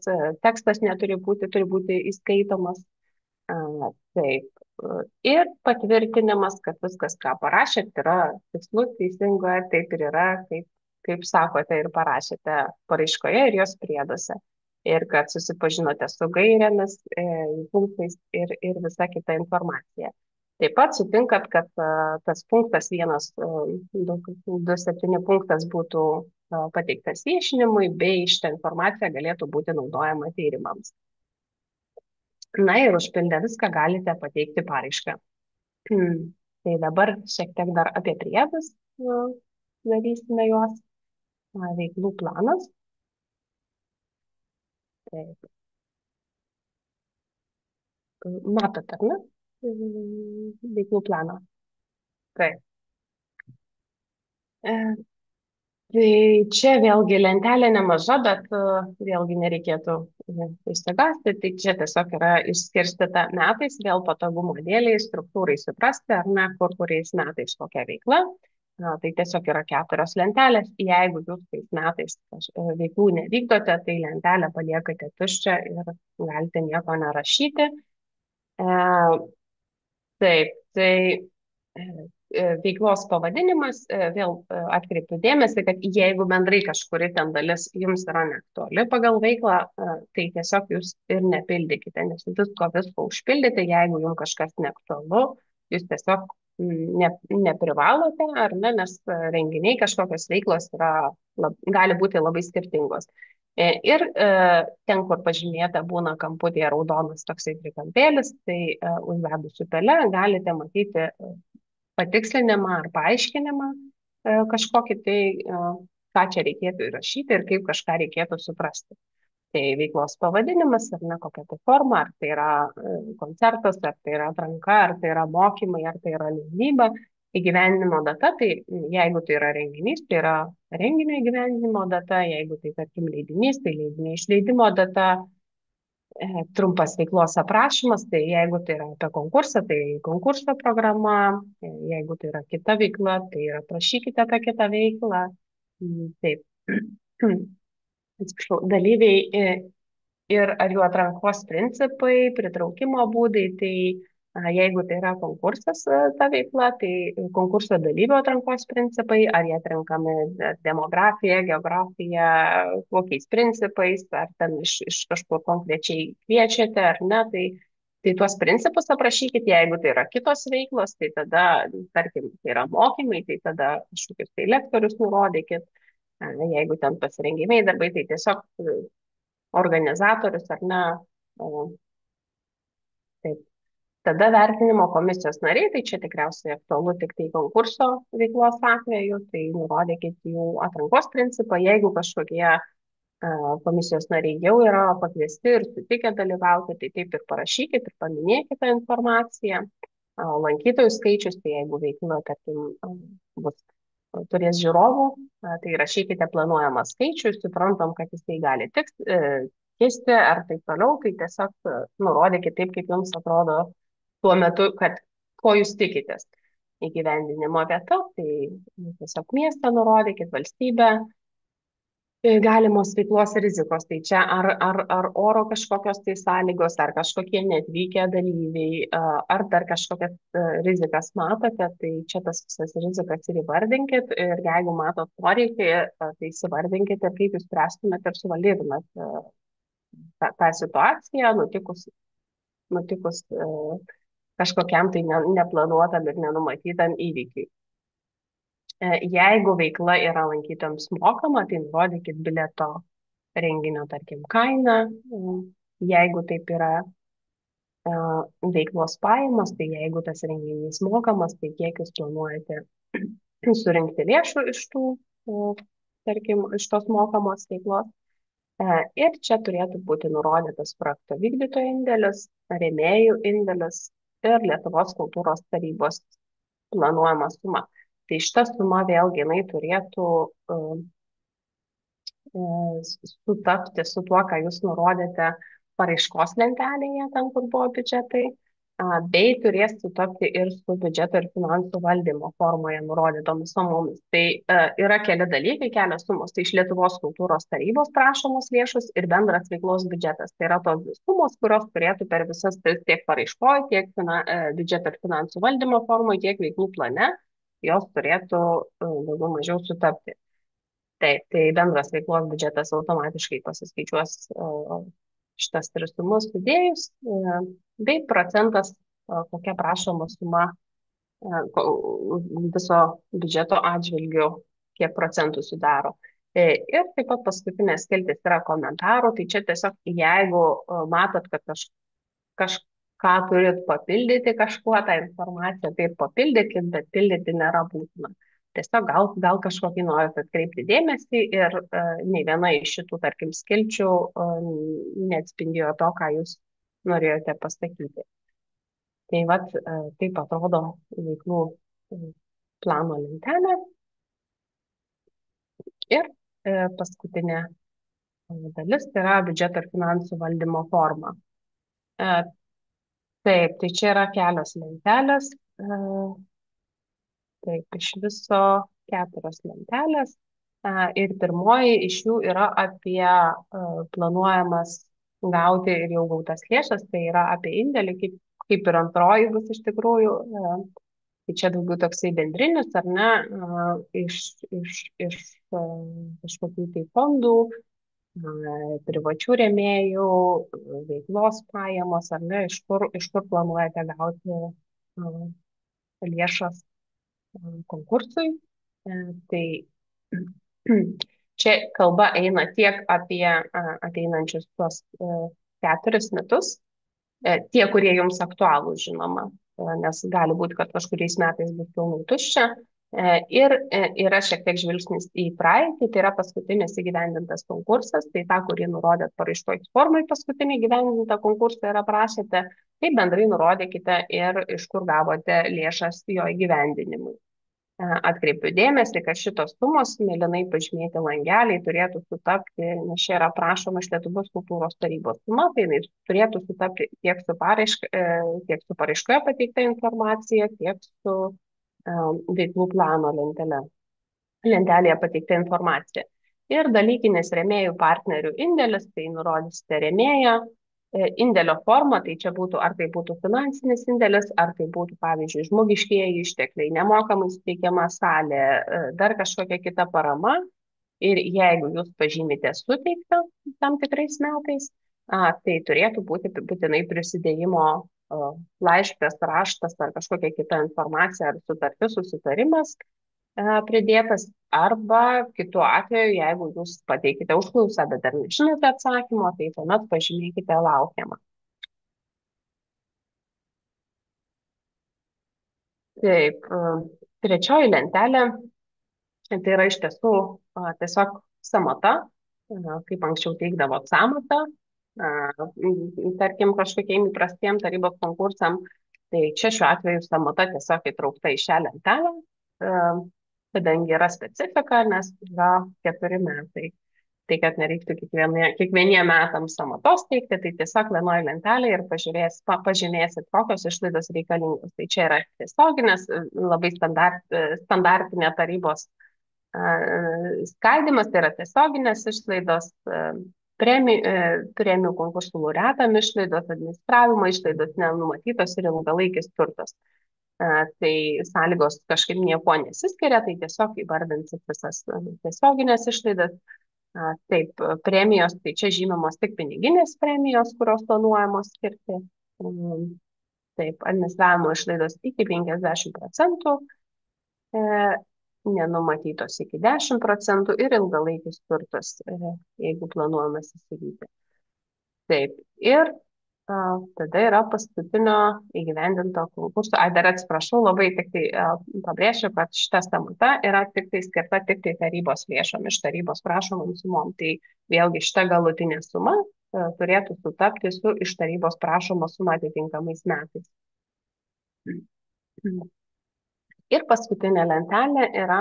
tekstas turi būti įskaitomas. Taip. Ir patvirtinimas, kad viskas, ką parašėt, yra tikslus, teisinga, taip ir yra, kaip sakote ir parašėte paraiškoje ir jos prieduose. Ir kad susipažinote su gairėmis, punktais ir visa kita informacija. Taip pat sutinkat, kad tas punktas 1.2.7 punktas būtų pateiktas viešinimui, bei šitą informaciją galėtų būti naudojama tyrimams. Na ir užpildę viską galite pateikti paraišką. Tai dabar šiek tiek dar apie priedus darysime juos. Veiklų planas. Taip. Matot, ar ne? Veiklų planą. Taip. Tai čia vėlgi lentelė nemaža, bet vėlgi nereikėtų išsigąsti. Tai čia tiesiog yra išskirstyta metais, vėl patogumo dėliai, struktūrai suprasti, ar ne, kuriais metais kokia veikla. Tai tiesiog yra 4 lentelės. Jeigu jūs tais metais veiklų nevykdote, tai lentelę paliekate tuščią ir galite nieko nerašyti. Taip, tai veiklos pavadinimas, vėl atkreipiu dėmesį, kad jeigu bendrai kažkuri ten dalis jums yra neaktuali pagal veiklą, tai tiesiog jūs ir nepildykite, nes visko užpildyti, jeigu jums kažkas neaktualu, jūs tiesiog neprivalote, ar ne, nes renginiai kažkokios veiklos gali būti labai skirtingos. Ir ten, kur pažymėta būna kamputėje raudonas toksai trikampėlis, tai užvedus upele galite matyti patikslinimą ar paaiškinimą kažkokį tai, ką čia reikėtų įrašyti ir kaip kažką reikėtų suprasti. Tai veiklos pavadinimas, ar ne, kokia tai forma, ar tai yra koncertas, ar tai yra atranka, ar tai yra mokymai, ar tai yra leidyba. Įgyvendinimo data, tai jeigu tai yra renginys, tai yra renginio įgyvendinimo data, jeigu tai, tarkim, leidinys, tai leidinio išleidimo data. trumpas veiklos aprašymas, tai jeigu tai yra apie konkursą, tai konkurso programa, jeigu tai yra kita veikla, tai ir aprašykite tą kitą veiklą. Taip. Atsiprašau, dalyviai ir ar jų atrankos principai, pritraukimo būdai, tai jeigu tai yra konkursas ta veikla, tai konkurso dalyvių atrankos principai, ar jie atrenkami demografija, geografija, kokiais principais, ar ten iš kažkur konkrečiai kviečiate ar ne, tai tuos principus aprašykit, jeigu tai yra kitos veiklos, tai tada, tarkim, tai yra mokymai, tai tada kažkokius tai lektorius nurodykit, jeigu ten pasirengimiai darbai, tai tiesiog organizatorius ar ne. Taip. Tada vertinimo komisijos nariai, tai čia tikriausiai aktualu tik tai konkurso veiklos atveju, tai nurodykit jų atrankos principą, jeigu kažkokie komisijos nariai jau yra pakviesti ir sutikę dalyvauti, tai taip ir parašykit ir paminėkite tą informaciją. Lankytojų skaičius, tai jeigu veikla, tarkim, bus turės žiūrovų, tai rašykite planuojamą skaičių, suprantam, kad jisai gali kisti ar taip toliau, tai tiesiog nurodykite taip, kaip jums atrodo tuo metu, kad ko jūs tikitės įgyvendinimo vieta, tai tiesiog miestą nurodykit, valstybę, galimos veiklos rizikos, tai čia ar oro kažkokios tai sąlygos, ar kažkokie netvykę dalyviai, ar dar kažkokias rizikas matote, tai čia tas visas rizikas ir įvardinkit ir jeigu matot poreikį, tai įsivardinkit ir kaip jūs spręstumėt ir suvaldytumėt tą situaciją nutikus kažkokiam tai neplanuotam ir nenumatytam įvykiui. Jeigu veikla yra lankytojams mokama, tai nurodykit bilieto renginio, tarkim, kainą. Jeigu taip yra veiklos pajamos, tai jeigu tas renginys mokamas, tai kiek jūs planuojate surinkti lėšų iš tų, tarkim, iš tos mokamos veiklos. Ir čia turėtų būti nurodytas projekto vykdytojo indėlis, rėmėjų indėlis ir Lietuvos kultūros tarybos planuojama suma. Tai šita suma vėlgi jinai turėtų sutapti su tuo, ką jūs nurodėte paraiškos lentelėje, ten, kur buvo biudžetai, bei turės sutapti ir su biudžeto ir finansų valdymo formoje nurodytomis sumomis. Tai yra keli dalykai, kelios sumos. Tai iš Lietuvos kultūros tarybos prašomos lėšos ir bendras veiklos biudžetas. Tai yra tos sumos, kurios turėtų per visas tiek paraiškoj, tiek biudžeto ir finansų valdymo formoje, tiek veiklų plane, jos turėtų daugiau mažiau sutapti. Taip, tai bendras veiklos biudžetas automatiškai pasiskaičiuos šitas tris sumas sudėjus, bei procentas, kokia prašoma suma viso biudžeto atžvilgiu, kiek procentų sudaro. Ir taip pat paskutinės skiltis yra komentarų, tai čia tiesiog jeigu matot, kad kažką turit papildyti kažkuo tą informaciją, tai ir papildykit, bet pildyti nėra būtina. Tiesiog gal kažkokį norit atkreipti dėmesį ir nei viena iš šitų, tarkim, skilčių neatspindėjo to, ką jūs norėjote pasakyti. Tai vat taip atrodo veiklų plano lentelė. Ir paskutinė dalis tai yra biudžeto ir finansų valdymo forma. Taip, tai čia yra kelios lentelės. Taip, iš viso 4 lentelės. Ir pirmoji iš jų yra apie planuojamas gauti ir jau gautas lėšas, tai yra apie indėlį, kaip ir antroji bus iš tikrųjų. Tai čia daugiau toksai bendrinis, ar ne, iš kažkokių tai fondų, privačių rėmėjų, veiklos pajamos, ar ne, iš kur planuojate gauti lėšas konkursui. Tai čia kalba eina tiek apie ateinančius tuos 4 metus, tie, kurie jums aktualūs, žinoma, nes gali būti, kad kažkuriais metais bus pilnai tuščia. Ir yra šiek tiek žvilgsnis į praeitį, tai yra paskutinis įgyvendintas konkursas, tai tą, kurį nurodėt paraiškoj formai, paskutinį įgyvendintą konkursą ir aprašėte, tai bendrai nurodykite ir iš kur gavote lėšas jo įgyvendinimui. Atkreipiu dėmesį, kad šitos sumos, mėlynai pažymėti langeliai, turėtų sutapti, nes čia yra prašoma iš Lietuvos kultūros tarybos suma, tai jinai turėtų sutapti tiek su paraiškoje pateikta informacija, tiek su veiklų plano lentelėje pateikta informacija. Ir dalykinis rėmėjų partnerių indėlis, tai nurodysite rėmėją, indėlio forma, tai čia būtų, ar tai būtų finansinis indėlis, ar tai būtų, pavyzdžiui, žmogiškieji ištekliai, nemokamai suteikiama salė, dar kažkokia kita parama. Ir jeigu jūs pažymite suteiktą tam tikrais metais, tai turėtų būti būtinai prisidėjimo laiškas, raštas ar kažkokia kita informacija ar sutartis, susitarimas pridėtas, arba kitu atveju, jeigu jūs pateikite užklausą, bet dar nežinote atsakymo, tai tuomet pažymėkite laukiamą. Taip, trečioji lentelė, tai yra iš tiesų tiesiog samata, kaip anksčiau teikdavo samata, tarkim, kažkokiem įprastiem tarybos konkursam, tai čia šiuo atveju samata tiesiog įtraukta į šią lentelę, kadangi yra specifika, nes yra 4 metai. Tai kad nereiktų kiekvieniem metams samatos teikti, tai tiesiog vienoje lentelėje ir pažymėsit, kokios išlaidos reikalingos. Tai čia yra tiesioginės, labai standartinė tarybos skaidimas, tai yra tiesioginės išlaidos, premijų konkursų laureatam išlaidos, administravimo išlaidos, nenumatytos ir ilgalaikis turtas. Tai sąlygos kažkaip nieko nesiskiria, tai tiesiog įvardinsit visas tiesioginės išlaidas. Taip, premijos, tai čia žymimos tik piniginės premijos, kurios planuojamos skirti. Taip, administravimo išlaidos iki 50%, nenumatytos iki 10% ir ilgalaikis turtas, jeigu planuojamas įsigyti. Taip, ir tada yra paskutinio įgyvendinto konkurso. Dar atsiprašau, labai tik tai pabrėšiu, kad šita samata yra tik tai skirta tik tai tarybos lėšom, iš tarybos prašomom sumom. Tai vėlgi šita galutinė suma turėtų sutapti su iš tarybos prašoma suma atitinkamais metais. Ir paskutinė lentelė yra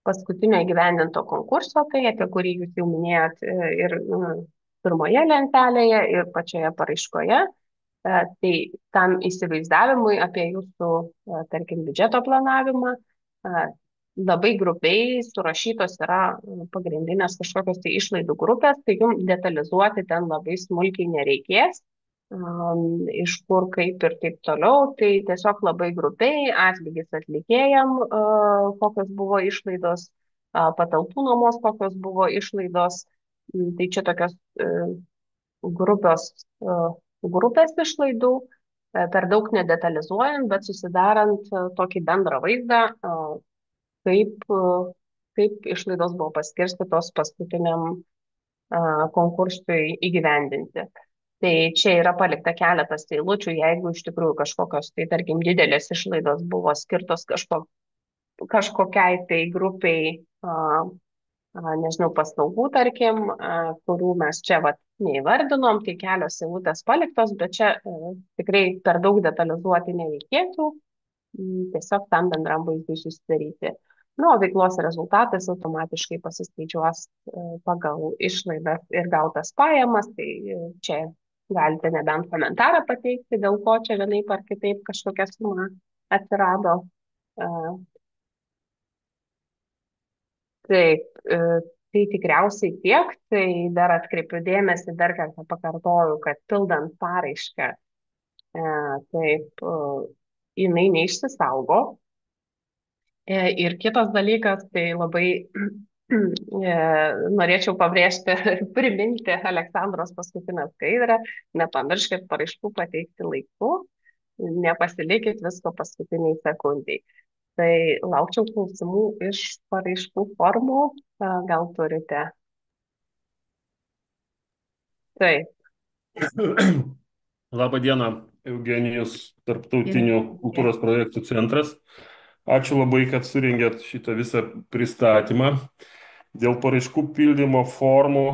paskutinio įgyvendinto konkurso, tai apie kurį jūs jau minėjot ir pirmoje lentelėje ir pačioje paraiškoje. Tai tam įsivaizdavimui apie jūsų, tarkim, biudžeto planavimą labai grubiai surašytos yra pagrindinės kažkokios tai išlaidų grupės, tai jums detalizuoti ten labai smulkiai nereikės, iš kur, kaip ir taip toliau, tai tiesiog labai grubiai atlygis atlikėjam, kokios buvo išlaidos, patalpų nuomos, kokios buvo išlaidos. Tai čia tokios grupės išlaidų, per daug nedetalizuojant, bet susidarant tokį bendrą vaizdą, kaip išlaidos buvo paskirstytos paskutiniam konkursui įgyvendinti. Tai čia yra palikta keletas eilučių, jeigu iš tikrųjų kažkokios, tai tarkim, didelės išlaidos buvo skirtos kažkokiai tai grupiai, nežinau, paslaugų, tarkim, kurių mes čia neįvardinom, tai kelios eilutės paliktos, bet čia tikrai per daug detalizuoti nereikėtų, tiesiog tam bendram vaizdui susidaryti. O veiklos rezultatas automatiškai pasiskaičiuos pagal išlaidas ir gautas pajamas, tai čia galite nebent komentarą pateikti, dėl ko čia vienaip ar kitaip kažkokia suma atsirado. Taip, tai tikriausiai tiek, tai dar atkreipiu dėmesį, dar kartą pakartoju, kad pildant paraišką, taip, jinai neišsisaugo. Ir kitas dalykas, tai labai norėčiau pabrėžti, priminti Aleksandros paskutinę skaidrę, nepamirškit paraiškų pateikti laiku, nepasilikit visko paskutiniai sekundai. Tai laukčiau klausimų iš paraiškų formų, gal turite. Taip. Labą dieną, Eugenijus, Tarptautinių kultūros projektų centras. Ačiū labai, kad surengėt šitą visą pristatymą. Dėl paraiškų pildymo formų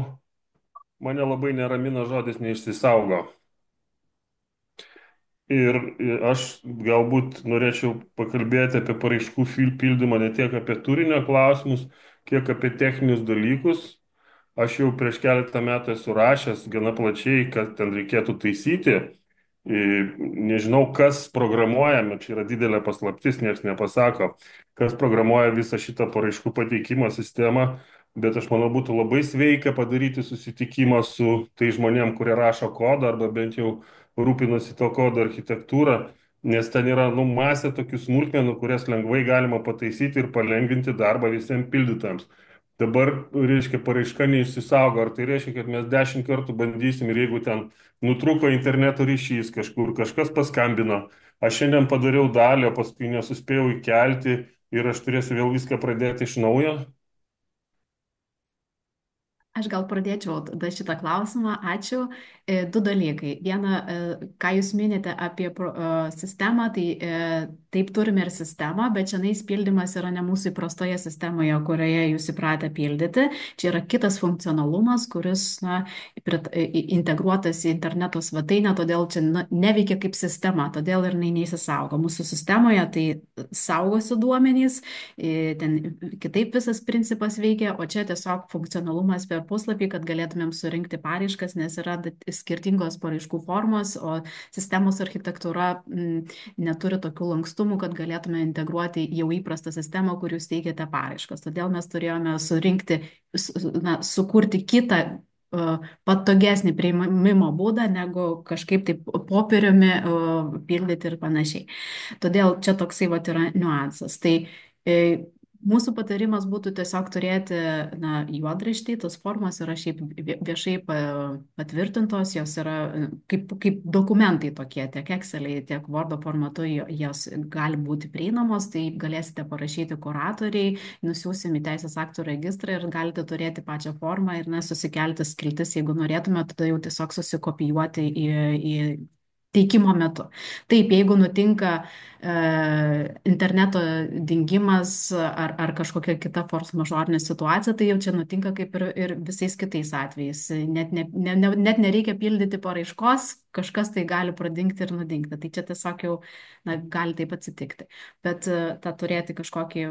mane labai neramina žodis neišsisaugo. Ir aš galbūt norėčiau pakalbėti apie paraiškų pildymą ne tiek apie turinio klausimus, kiek apie techninius dalykus. Aš jau prieš keletą metų esu rašęs gana plačiai, kad ten reikėtų taisyti. Nežinau, kas programuojame, čia yra didelė paslaptis, niekas nepasako, kas programuoja visą šitą paraiškų pateikimo sistemą, bet aš manau, būtų labai sveika padaryti susitikimą su tai žmonėm, kurie rašo kodą arba bent jau rūpinosi to kodo architektūrą, nes ten yra masė tokių smulkmenų, kurias lengvai galima pataisyti ir palengvinti darbą visiems pildytojams. Dabar, reiškia, paraiška neišsisaugo, ar tai reiškia, kad mes 10 kartų bandysim ir jeigu ten nutrūko interneto ryšys kažkur, kažkas paskambino, aš šiandien padariau dalį, o paskui nesuspėjau įkelti ir aš turėsiu vėl viską pradėti iš naujo. Aš gal pradėčiau tada šitą klausimą. Ačiū. Du dalykai. Viena, ką jūs minite apie sistemą, tai taip turime ir sistemą, bet šiandien pildymas yra ne mūsų įprastoje sistemoje, kurioje jūs įpratę pildyti. Čia yra kitas funkcionalumas, kuris integruotas į interneto svetainę, todėl čia neveikia kaip sistema, todėl ir neįsisaugo. Mūsų sistemoje tai saugosi duomenys, ten kitaip visas principas veikia, o čia tiesiog funkcionalumas per puslapį, kad galėtumėm surinkti paraiškas, nes yra skirtingos paraiškų formos, o sistemos architektūra neturi tokių lankstumų, kad galėtume integruoti jau įprastą sistemą, kur jūs teikiate paraiškas. Todėl mes turėjome sukurti kitą patogesnį priimimo būdą, negu kažkaip taip popieriumi pildyti ir panašiai. Todėl čia toksai vat yra niuansas. Tai mūsų patarimas būtų tiesiog turėti juodraštį, tos formos yra šiaip viešai patvirtintos, jos yra kaip dokumentai tokie, tiek Exceliai, tiek Wordo formatu, jos gali būti prieinamos, tai galėsite parašyti kuratoriai, nusiųsim į teisės aktų registrą ir galite turėti pačią formą ir susikelti skiltis, jeigu norėtumėte, tada jau tiesiog susikopijuoti į teikimo metu. Taip, jeigu nutinka interneto dingimas ar kažkokia kita force majeure situacija, tai jau čia nutinka kaip ir visais kitais atvejais. Net nereikia pildyti paraiškos, kažkas tai gali pradingti ir nudingti. Tai čia tiesiog jau gali taip atsitikti. Bet tą turėti kažkokį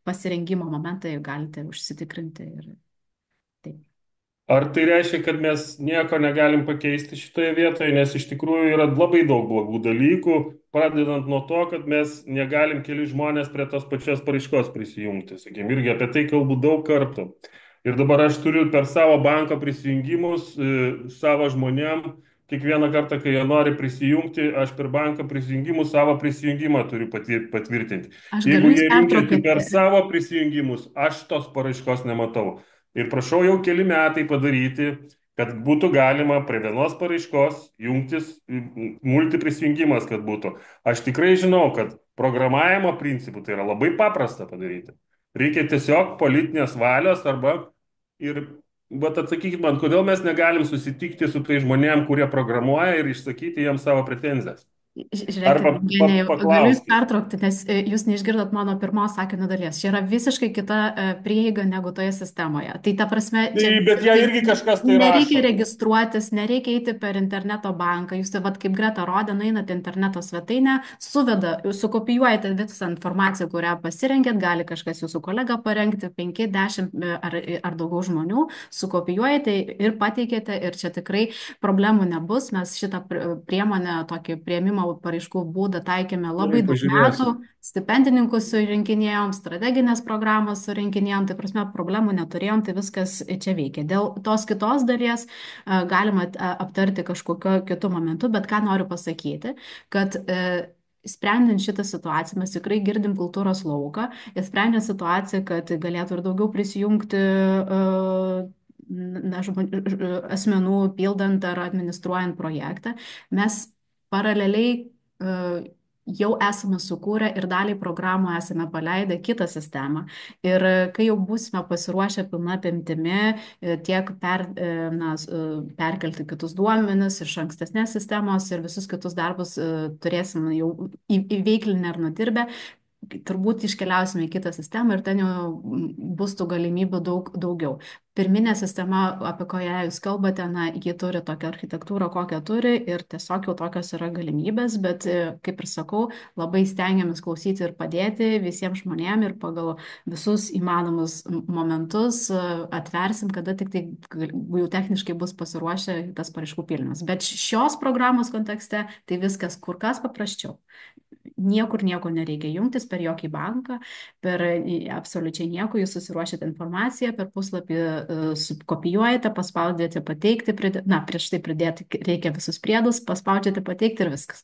pasirengimo momentą galite užsitikrinti ir taip. Ar tai reiškia, kad mes nieko negalim pakeisti šitoje vietoje, nes iš tikrųjų yra labai daug blogų dalykų, pradedant nuo to, kad mes negalim keli žmonės prie tos pačios paraiškos prisijungti. Sakykime, irgi apie tai kalbu daug kartų. Ir dabar aš turiu per savo banko prisijungimus savo žmonėm, kiekvieną kartą, kai jie nori prisijungti, aš per banko prisijungimus savo prisijungimą turiu patvirtinti. Aš Jeigu galiu jūs jie jungiasi per pertraukti. savo prisijungimus, aš tos paraiškos nematau. Ir prašau jau keli metai padaryti, kad būtų galima prie vienos paraiškos jungtis, multiprisijungimas, kad būtų. Aš tikrai žinau, kad programavimo principų tai yra labai paprasta padaryti. Reikia tiesiog politinės valios ir, bet atsakykit man, kodėl mes negalim susitikti su tai žmonėm, kurie programuoja ir išsakyti jiems savo pretenzijas. Žiūrėkit, Arba Eugenija, galiu jūs paklausti. pertraukti, nes jūs neišgirdot mano pirmos sakinio dalies. Čia yra visiškai kita prieiga negu toje sistemoje. Tai ta prasme, čia Bet ją visiškai irgi kažkas tai nereikia rašo. registruotis, nereikia eiti per interneto banką. Jūs, vat, kaip Greta rodė, nueinate interneto svetainę, sukopijuojate visą informaciją, kurią pasirengėt, gali kažkas jūsų kolega parengti, 5, 10 ar daugiau žmonių, sukopijuojate ir pateikėte ir čia tikrai problemų nebus. Mes šitą priemonę, tokį prieimimo paraiškų būdą taikėme labai Gerai, daug metų, pažiūrėsiu. stipendininkus surinkinėjom, strateginės programos surinkinėjom, tai prasme problemų neturėjom, tai viskas čia veikia. Dėl tos kitos dalies galima aptarti kažkokio kitų momentų, bet ką noriu pasakyti, kad sprendžiant šitą situaciją, mes tikrai girdim kultūros lauką ir sprendžiant situaciją, kad galėtų ir daugiau prisijungti asmenų pildant ar administruojant projektą, mes paraleliai jau esame sukūrę ir daliai programų esame paleidę kitą sistemą. Ir kai jau būsime pasiruošę pilna apimtimi tiek perkelti kitus duomenis iš ankstesnės sistemos ir visus kitus darbus turėsim jau įveiklinę ir nudirbę, turbūt iškeliausime į kitą sistemą ir ten jau bus tų galimybių daugiau. Pirminė sistema, apie kurią jūs kalbate, na, ji turi tokią architektūrą, kokią turi ir tiesiog jau tokios yra galimybės, bet, kaip ir sakau, labai stengiamės klausyti ir padėti visiems žmonėms ir pagal visus įmanomus momentus atversim, kada tik tai jau techniškai bus pasiruošę tas paraiškų pildymas. Bet šios programos kontekste tai viskas kur kas paprasčiau. Niekur nieko nereikia jungtis per jokį banką, per absoliučiai nieko, jūs susiruošite informaciją, per puslapį kopijuojate, paspaudėte pateikti, prieš tai pridėti reikia visus priedus, paspaudžiate pateikti ir viskas.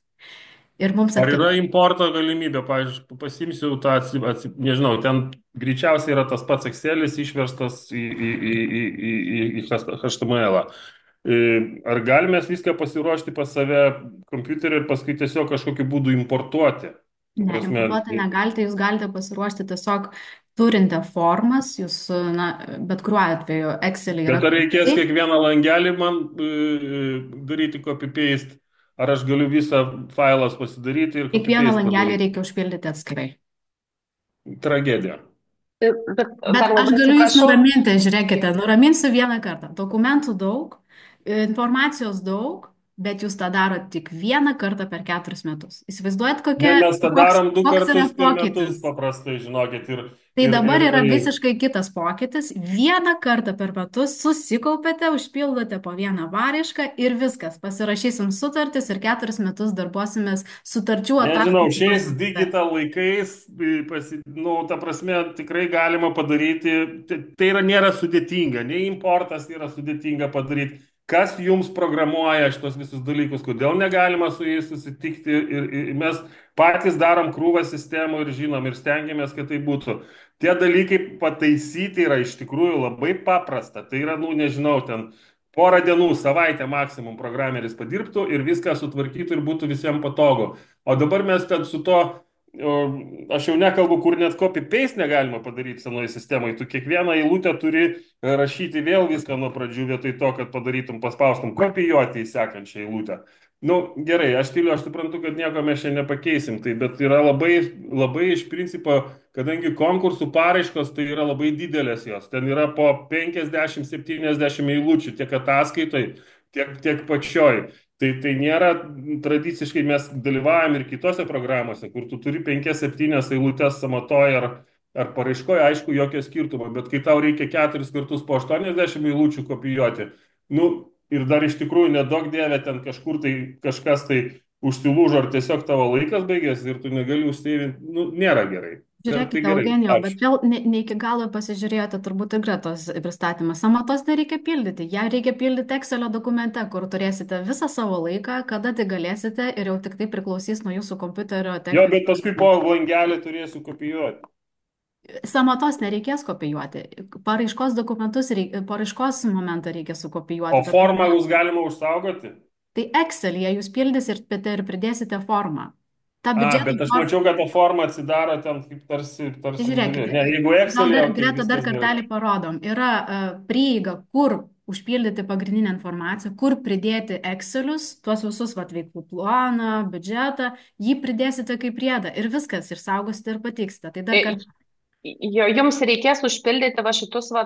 Ir mums Ar yra atkeliauja. importo galimybė? Pavyzdžiui, pasimsiu tą, nežinau, ten greičiausiai yra tas pats Excelis išverstas į HTML. Ar galime viską pasiruošti pas save kompiuterį ir paskui tiesiog kažkokiu būdu importuoti? Ta Ne, prasme, importuoti negalite, jūs galite pasiruošti tiesiog turintę formas, jūs, na, bet kuriuo atveju Excelį yra bet ar reikės pateikti. kiekvieną langelį man daryti copy-paste? Ar aš galiu visą failą pasidaryti ir Kiekvieną copy-paste langelį padaryti? reikia užpildyti atskirai. Tragedija. Bet Bet dar aš labai galiu jūs atsiprašau. nuraminti, žiūrėkite, nuraminsiu vieną kartą. Dokumentų daug, informacijos daug, bet jūs tą darot tik vieną kartą per 4 metus. Įsivaizduojat, Ne, mes tą darom du koks yra kartus per metus, pokytis? paprastai, žinokit. Tai dabar yra Ir visiškai kitas pokytis. Vieną kartą per metus susikaupėte, užpildote po vieną paraišką ir viskas. Pasirašysim sutartis ir 4 metus darbuosimės sutarčių nežinau, ataskaitų šiais procese. digital laikais, nu, ta prasme, tikrai galima padaryti, tai yra nėra sudėtinga, nei importas yra sudėtinga padaryti. Kas jums programuoja šitos visus dalykus, kodėl negalima su jais susitikti ir mes patys darom krūvą sistemų ir žinom ir stengiamės, kad tai būtų. Tie dalykai pataisyti yra iš tikrųjų labai paprasta. Tai yra, nu, nežinau, ten porą dienų, savaitę maksimum programeris padirbtų ir viską sutvarkytų ir būtų visiems patogu. O dabar mes ten su to, aš jau nekalbu, kur net copy-paste negalima padaryti senoje sistemoje. Tu kiekvieną eilutę turi rašyti vėl viską nuo pradžių, vietoj to, kad padarytum, paspaustum, kopijuoti į sekančią eilutę. Nu, gerai, aš suprantu, kad nieko mes čia nepakeisim, tai, bet yra labai, labai iš principo, kadangi konkursų paraiškos tai yra labai didelės jos, ten yra po 50-70 eilučių tiek ataskaitai, tiek pačioj. Tai nėra tradiciškai mes dalyvaujam ir kitose programuose, kur tu turi 5-7 eilutes samatoj ar paraiškoje, aišku, jokio skirtumo, bet kai tau reikia 4 kartus po 80 eilučių kopijuoti, nu ir dar iš tikrųjų nedaug dievė ten kažkur tai kažkas tai užsilūžo ar tiesiog tavo laikas baigėsi ir tu negali užseivinti, nu nėra gerai. Tai Žiūrėkite, gerai, Eugenijo, bet ačiū. vėl ne iki galo pasižiūrėjote turbūt ir Gretos pristatymą. Samatos nereikia pildyti, ją reikia pildyti Excelio dokumente, kur turėsite visą savo laiką, kada tik galėsite ir jau tik tai priklausys nuo jūsų kompiuterio Jo, technikos. bet paskui po langelį turėsiu kopijuoti. Samatos nereikės kopijuoti. Paraiškos momentą reikia O sukopijuoti. formą jūs galima užsaugoti? Tai Excel'yje jūs pildysite ir pridėsite formą. Ta Bet biudžeto aš forma. mačiau, kad ta forma atsidaro ten kaip tarsi uždarė. Žiūrėkite, Ne, jeigu gal dar Excel'e, tai Greta dar viskas gerai. kartelį parodom. Yra prieiga, kur užpildyti pagrindinę informaciją, kur pridėti Excelius, tuos visus vat, veiklų planą, biudžetą, jį pridėsite kaip priedą ir viskas, išsaugosite ir pateiksite. Tai dar kartą. Jums reikės užpildyti va šitus, va,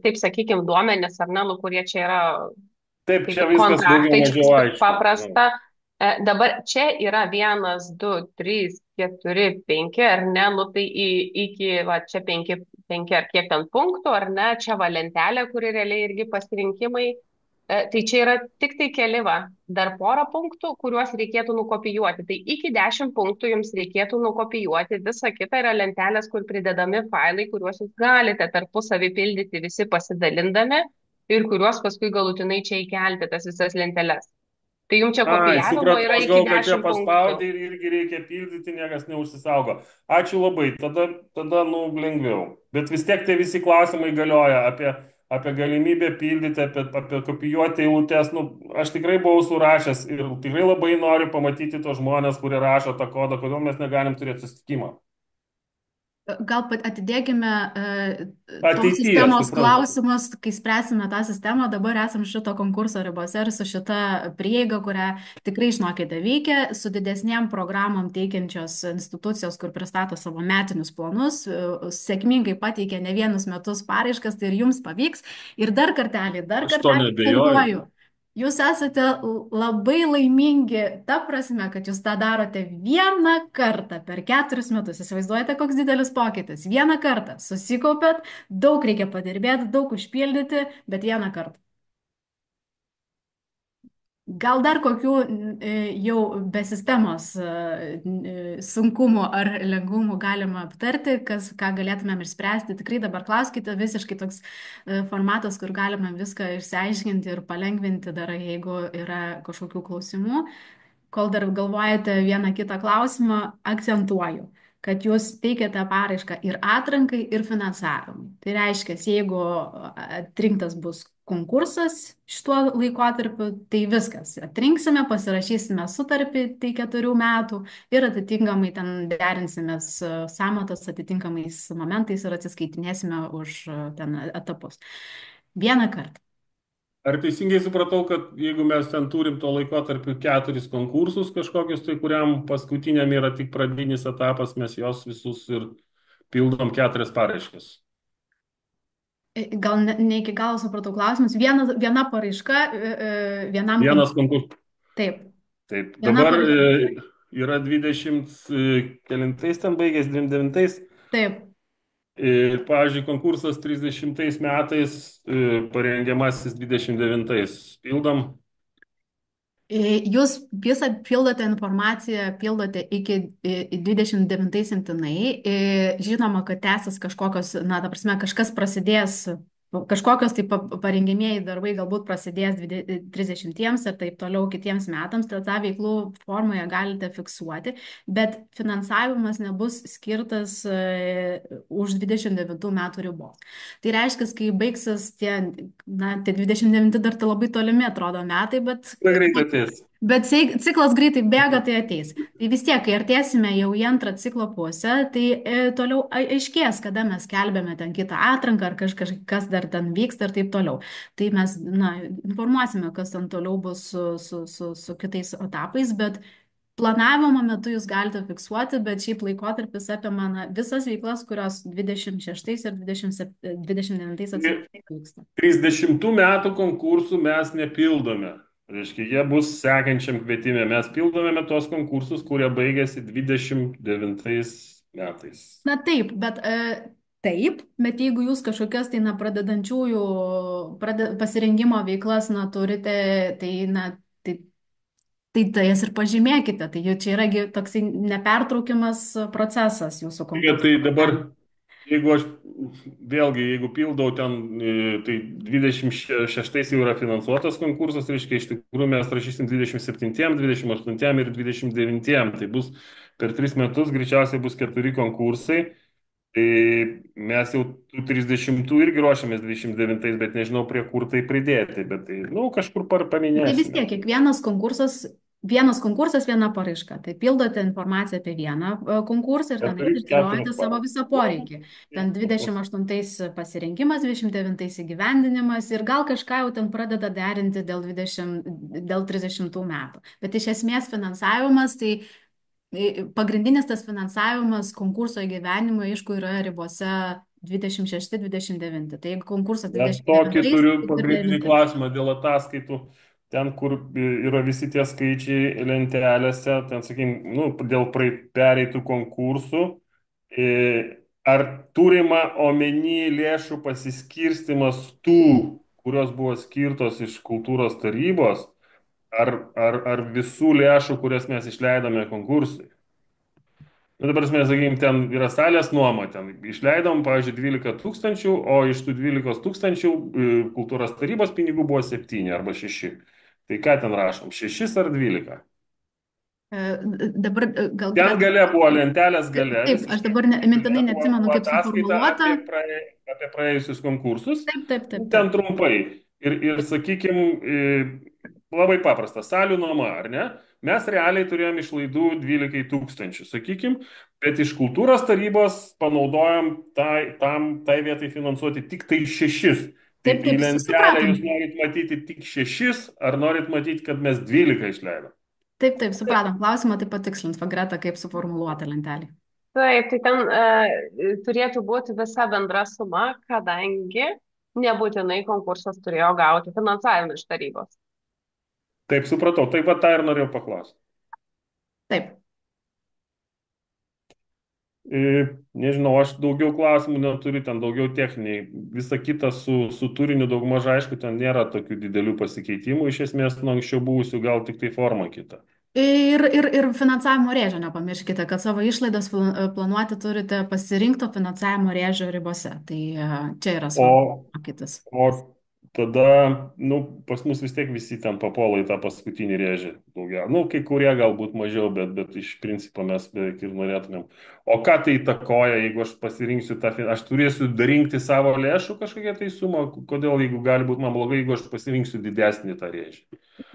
taip sakykime, duomenis, ar ne, nu, kurie čia yra Taip, kaip čia ir viskas daugiau kontraktai, čia mažiau viskas aišku. Jo. paprasta. Dabar čia yra 1, 2, 3, 4, 5, ar ne, nu tai iki, va, čia 5 ar kiek ten punktų, ar ne, čia va lentelė, kuri realiai irgi pasirinkimai. Tai čia yra tik tai keli, va, dar porą punktų, kuriuos reikėtų nukopijuoti. Tai iki 10 punktų jums reikėtų nukopijuoti, visa kita yra lentelės, kur pridedami failai, kuriuos jūs galite tarpusavį pildyti visi pasidalindami ir kuriuos paskui galutinai čia įkelti, tas visas lenteles. Tai jums čia Ai, kopijavimo supratau, yra aš iki gal, kad čia 10 punktų. paspaudė ir irgi reikia pildyti, niekas neužsisaugo. Ačiū labai, tada nu, lengviau. Bet vis tiek tie visi klausimai galioja apie galimybę pildyti, apie kopijuoti eilutes. Nu, aš tikrai buvau surašęs ir tikrai labai noriu pamatyti tos žmonės, kurie rašo tą kodą, kodėl mes negalim turėti susitikimą. Gal atidėkime tos Ateityje, sistemos suprantu. klausimus, kai spręsime tą sistemą. Dabar esam šito konkurso ribose ir su šita prieiga, kurią tikrai, žinokite, veikia, su didesniem programom teikiančios institucijos, kur pristato savo metinius planus, sėkmingai pateikia ne vienus metus paraiškas, tai ir jums pavyks. Ir dar Aš to kartelį nebejoju. akcentuoju. Jūs esate labai laimingi, ta prasme, kad jūs tą darote vieną kartą per 4 metus. Įsivaizduojate, koks didelis pokytis. Vieną kartą susikaupėt, daug reikia padirbėti, daug užpildyti, bet vieną kartą. Gal dar kokių jau be sistemos sunkumų ar lengvumų galima aptarti, ką galėtumėm išspręsti. Tikrai dabar klauskite, visiškai toks formatas, kur galima viską išsiaiškinti ir palengvinti dar, jeigu yra kažkokių klausimų. Kol dar galvojate vieną kitą klausimą, akcentuoju, kad jūs teikiate paraišką ir atrankai, ir finansavimui. Tai reiškia, jeigu atrinktas bus konkursas šituo laikotarpiu, tai viskas. Atrinksime, pasirašysime sutartį, tai 4 metų ir atitinkamai ten derinsimės sąmatas atitinkamais momentais ir atsiskaitinėsime už ten etapus. Vieną kartą. Ar teisingai supratau, kad jeigu mes ten turim to laikotarpiu 4 konkursus kažkokius, tai kuriam paskutiniam yra tik pradinis etapas, mes jos visus ir pildom 4 paraiškas. Gal ne iki galo supratau klausimus. Viena paraiška vienam Vienas konkursui. konkursas. Taip. Taip, Viena dabar paraiška. yra 20, kelintais ten baigės, 29. Taip. Pavyzdžiui, konkursas 30 metais, parengiamasis 29. Pildom. Jūs visą pildote informaciją, pildote iki 29 imtinai. Žinoma, kad tęsis kažkokios, na, ta prasme, kažkas prasidės, kažkokios tai parengimieji darbai galbūt prasidės 30 ir taip toliau kitiems metams, tad tą veiklų formoje galite fiksuoti, bet finansavimas nebus skirtas už 29 metų ribos. Tai reiškia, kai baigsis tie 29 dar tai labai tolimi atrodo metai, bet Tai greitai ateis. Bet ciklas greitai bėga, tai ateis. Tai vis tiek, kai artėsime jau į antrą ciklo pusę, tai toliau aiškės, kada mes kelbėme ten kitą atranką ar kažkas dar ten vyksta ir taip toliau. Tai mes, na, informuosime, kas ten toliau bus su kitais etapais, bet planavimo metu jūs galite fiksuoti, bet šiaip laikotarpis apima visas veiklas, kurios 26 ir 29 atsitikti vyksta. 30 metų konkursų mes nepildome. Reiškia, jie bus sekančiam kvietime. Mes pildome tos konkursus, kurie baigėsi 29 metais. Na taip, bet jeigu jūs kažkokias tai, na, pradedančiųjų pasirengimo veiklas, na, turite, tai, na, tai jas ir pažymėkite. Tai jau čia yra toksai nepertraukiamas procesas jūsų konkurso. Tai dabar, jeigu aš vėlgi, jeigu pildau ten, tai 26 jau yra finansuotas konkursas, reiškia, iš tikrųjų mes rašysim 27, 28 ir 29. Tai bus per 3 metus, greičiausiai bus 4 konkursai. Tai mes jau tų 30 irgi ruošiamės 29, bet nežinau, prie kur tai pridėti. Bet tai, nu, kažkur Tai vis paminėsime. tiek, vienas konkursas, viena paraiška. Tai pildote informaciją apie vieną konkursą ir ten 4 dėliojate savo visą poreikį. Ten 28 pasirinkimas, 29 įgyvendinimas ir gal kažką jau ten pradeda derinti dėl 30 metų. Bet iš esmės finansavimas, tai pagrindinis tas finansavimas konkurso įgyvenimo, aišku, yra ribose 26-29. Tai jeigu konkursas Aš tokį 29, turiu tai ir pagrindinį 9. klausimą dėl ataskaitų. Ten, kur yra visi tie skaičiai lentelėse, ten, sakykime, nu, dėl pereitų konkursų, ar turima omeny lėšų pasiskirstimas tų, kurios buvo skirtos iš kultūros tarybos, ar visų lėšų, kurias mes išleidome konkursui? Nu, dabar mes, sakykime, ten yra salės nuoma, ten išleidom, pavyzdžiui, 12 tūkstančių, o iš tų 12 tūkstančių kultūros tarybos pinigų buvo 7 arba 6. Tai ką ten rašom, 6 ar 12? Dabar gal Ten gale buvo lentelės gale. Taip, aš dabar mintinai neatsimenu, kaip suformuoluota. Apie praėjusius konkursus. Taip. Ten trumpai. Ir sakykime, labai paprasta, salių nuoma, ar ne? Mes realiai turėjom išlaidų 12 tūkstančių, sakykim, bet iš kultūros tarybos panaudojom tai vietai finansuoti tik tai 6. Tai Taip, į taip, lentelę supratom. jūs norit matyti tik 6, ar norit matyti, kad mes 12 išleidom? Taip, taip, supratom. Klausimą taip patikslint, Fagreta, kaip suformuluota lentelė. Taip, tai ten turėtų būti visa bendra suma, kadangi nebūtinai konkursas turėjo gauti finansavimą iš tarybos. Taip, supratau. Taip pat tą ir norėjau paklausti. Taip. E, Nežinau, aš daugiau klausimų neturiu, ten daugiau techniniai. Visa kita su turiniu daugmaž aišku, ten nėra tokių didelių pasikeitimų. Iš esmės, nuo anksčiau buvusių gal tik tai forma kita. Ir finansavimo rėžio nepamirškite, kad savo išlaidas planuoti turite pasirinkto finansavimo rėžio ribose. Tai čia yra svarbu O mokytis. O tada, nu, pas mus vis tiek visi ten papuola į tą paskutinį rėžį daugiau. Nu, kai kurie galbūt mažiau, bet iš principo mes beveik ir norėtumėm. O ką tai įtakoja, jeigu aš pasirinksiu tą, aš turėsiu rinkti savo lėšų kažkokią tai sumą, kodėl, jeigu gali būti man blogai, jeigu aš pasirinksiu didesnį tą rėžį.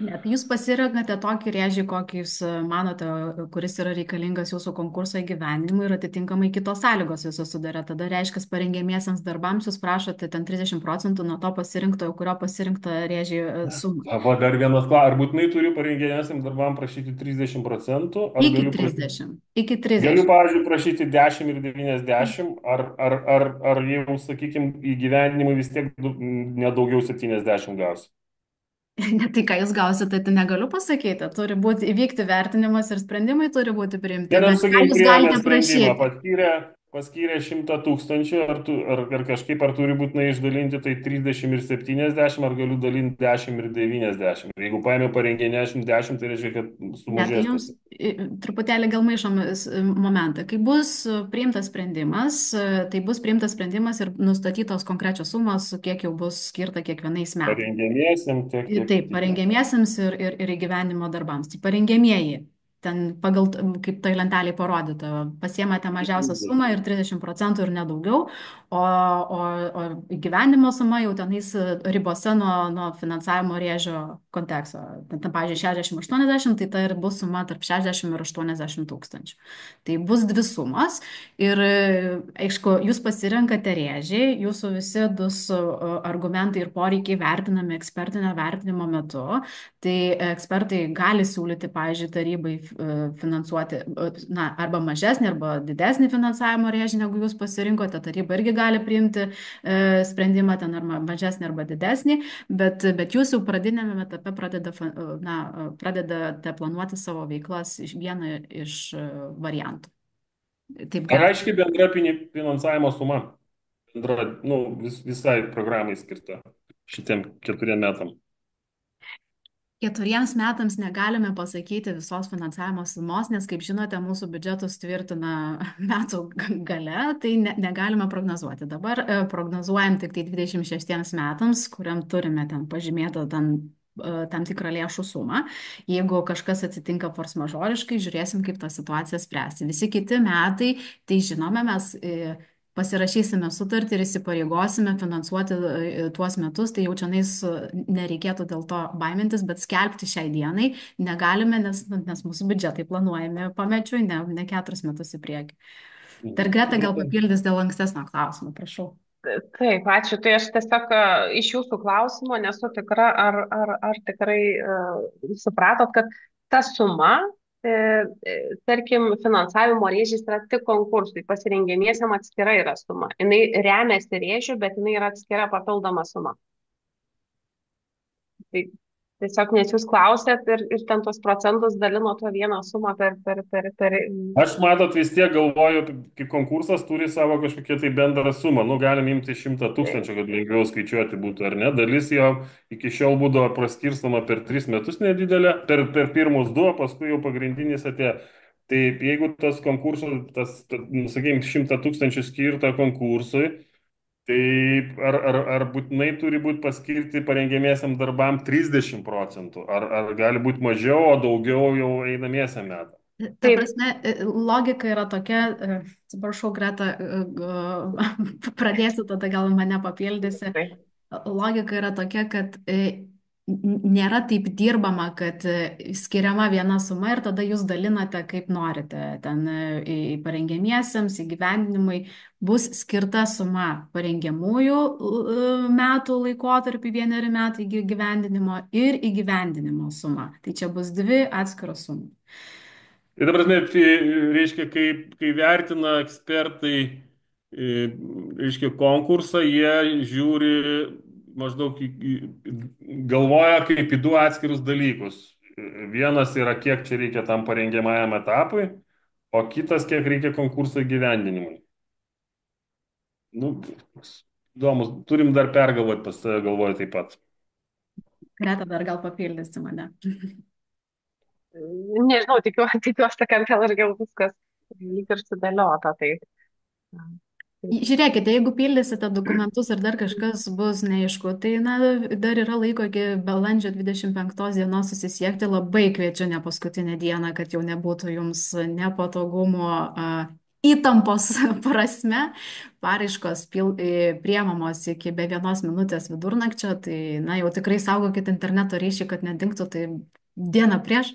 Net jūs pasirenkate tokį rėžį, kokį jūs manote, kuris yra reikalingas jūsų konkurso įgyvendinimui ir atitinkamai kitos sąlygos visos sudarė. Tada reiškia, parengiamiesiams darbams jūs prašote ten 30% nuo to pasirinkto, kurio pasirinkto rėžį sumą. Va, dar vienas klausimas, ar būtinai turiu parengiamiesiam darbam prašyti 30%, ar Iki galiu prašyti? 30. Iki Galiu, 30. pavyzdžiui, prašyti 10 ir 90, ar jau, sakykime, įgyvendinimui vis tiek nedaugiau 70 gausiu. Ne tai, ką jūs gausite, tai negaliu pasakyti. Turi būti įvykti vertinimas ir sprendimai turi būti priimti. Vienas, Bet ką sakykime, jūs priėmė galite sprendimą, prašyti? paskyrė 100 tūkstančių, ar kažkaip, ar turi būtinai išdalinti tai 30 ir 70, ar galiu dalinti 10 ir 90. Ir jeigu paėmė parengė 10, tai reiškia, kad Ne, tai sumažės jums tas. truputėlį gal maišomis momentą. Kai bus priimtas sprendimas, tai bus priimtas sprendimas ir nustatytos konkrečios sumos, kiek jau bus skirta kiekvienais metais. Parengiamiesiam tiek, Taip, tiek. parengiamiesiams ir įgyvendimo darbams. Tai parengiamieji, ten pagal, kaip tai lenteliai parodyta, pasiemate mažiausią sumą ir 30% ir nedaugiau, o įgyvendimo suma jau tenais ribose nuo finansavimo rėžio konteksto. Ten, pavyzdžiui, 60-80, tai ta ir bus suma tarp 60 ir 80 tūkstančių. Tai bus dvi sumos ir, aišku, jūs pasirenkate rėžį, jūsų visi du argumentai ir poreikiai vertinami ekspertinio vertinimo metu. Tai ekspertai gali siūlyti, pavyzdžiui, tarybai finansuoti arba mažesnį, arba didesnį finansavimo rėžį, negu jūs pasirinkote. Taryba irgi gali priimti sprendimą ten arba mažesnį, arba didesnį, bet jūs jau pradinėme etape pradedate planuoti savo veiklas iš vieną iš variantų. Taip Ar gali. aiškiai bendra finansavimo suma? Bendra, nu, visai programai skirta šitiem 4 metam. 4 metams negalime pasakyti visos finansavimo sumos, nes, kaip žinote, mūsų biudžetus tvirtina metų gale, tai negalime prognozuoti. Dabar prognozuojam tik tai 26 metams, kuriam turime ten pažymėtą tam tikrą lėšų sumą. Jeigu kažkas atsitinka force mažoriškai, žiūrėsim, kaip tą situaciją spręsti. Visi kiti metai, tai žinome, mes pasirašysime sutartį ir įsipareigosime finansuoti tuos metus, tai jau čia nereikėtų dėl to baimintis, bet skelbti šiai dienai negalime, nes mūsų biudžetai planuojami pamečiui, ne 4 metus į priekį. Dar Greta gal Supratau. papildys dėl ankstesnio klausimo, prašau. Taip, ačiū. Tai aš tiesiog iš jūsų klausimo nesu tikra, ar tikrai supratot, kad ta suma, tarkim, finansavimo rėžys yra tik konkursui, pasirengiamiesiam atskira yra suma. Jis remiasi rėžiu, bet jinai yra atskira papildoma suma. Tai tiesiog nes jūs klausėt ir ten tos procentus dalino to vieną sumą per. Aš matot vis tiek galvoju, kai konkursas turi savo kažkokią tai bendrą sumą. Nu, galim imti 100 tūkstančių, kad lengviau skaičiuoti būtų, ar ne? Dalis jo iki šiol būdavo praskirstama per 3 metus nedidelė, per pirmus 2, paskui jau pagrindinis atėjo. Tai jeigu tas konkursas, sakykime, 100 tūkstančių skirta konkursui, tai ar būtinai turi būti paskirti parengiamiesiam darbam 30%, ar gali būti mažiau, o daugiau jau einamiesiam metam? Ta Taip, prasme, logika yra tokia, atsiprašau, Greta, pradėsiu, tada gal mane papildysi. taip. Logika yra tokia, kad nėra taip dirbama, kad skiriama viena suma ir tada jūs dalinate kaip norite. Ten parengiamiesiems įgyvendinimui bus skirta suma parengiamųjų metų laikotarpį 1 metai įgyvendinimo ir įgyvendinimo suma. Tai čia bus dvi atskiros sumos. Tai ta prasme, reiškia, kai vertina ekspertai, reiškia, konkursą, jie žiūri maždaug, galvoja kaip į du atskirus dalykus. Vienas yra, kiek čia reikia tam parengiamajam etapui, o kitas, kiek reikia konkurso gyvendinimui. Nu, įdomus, turim dar pergalvoti pas save, galvoju taip pat. Greta dar gal papildysi mane. Nežinau, tikiuosi, kad gal ir jau viskas lyg ir sudėliota. Tai, tai, Žiūrėkite, jeigu pildysite dokumentus ir dar kažkas bus neaišku, tai na, dar yra laiko iki balandžio 25 dienos susisiekti. Labai kviečiu ne paskutinę dieną, kad jau nebūtų jums nepatogumo įtampos prasme. Paraiškos priemamos iki be 1 minutės vidurnakčio, tai na, jau tikrai saugokit interneto ryšį, kad nedingtų, tai dieną prieš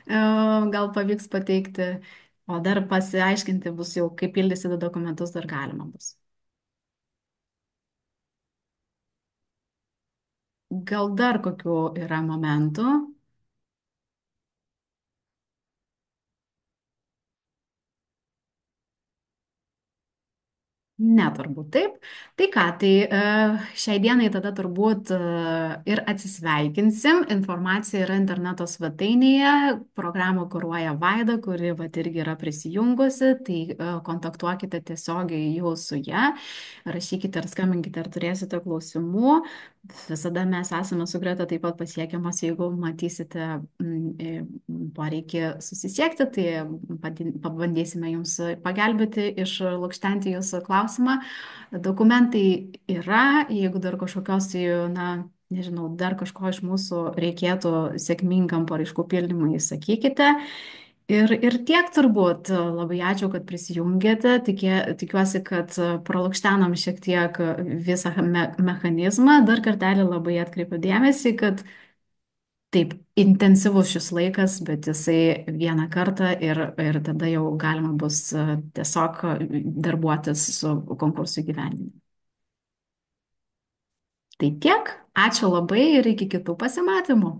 gal pavyks pateikti. O dar pasiaiškinti bus jau, kaip pildysite dokumentus, dar galima bus. Gal dar kokių yra momentų? Ne, turbūt taip. Tai ką, tai šiai dienai tada turbūt ir atsisveikinsim. Informacija yra interneto svetainėje, programą kuruoja Vaida, kuri vat irgi yra prisijungusi, tai kontaktuokite tiesiogiai jau su ją, rašykite ar skambinkite, ar turėsite klausimų. Visada mes esame su Greta taip pat pasiekiamos, jeigu matysite poreikį susisiekti, tai pabandysime jums pagelbėti, išlukštenti jūsų klausimą. Dokumentai yra, jeigu dar kažkokios, tai, na, nežinau, dar kažko iš mūsų reikėtų sėkmingam paraiškų pildymui, sakykite. Ir tiek turbūt. Labai ačiū, kad prisijungėte. Tikiuosi, kad pralukštenom šiek tiek visą mechanizmą. Dar kartelį labai atkreipiu dėmesį, kad taip, intensyvus šis laikas, bet jisai vieną kartą ir tada jau galima bus tiesiog darbuotis su konkursų gyvenimu. Tai tiek. Ačiū labai ir iki kitų pasimatymų.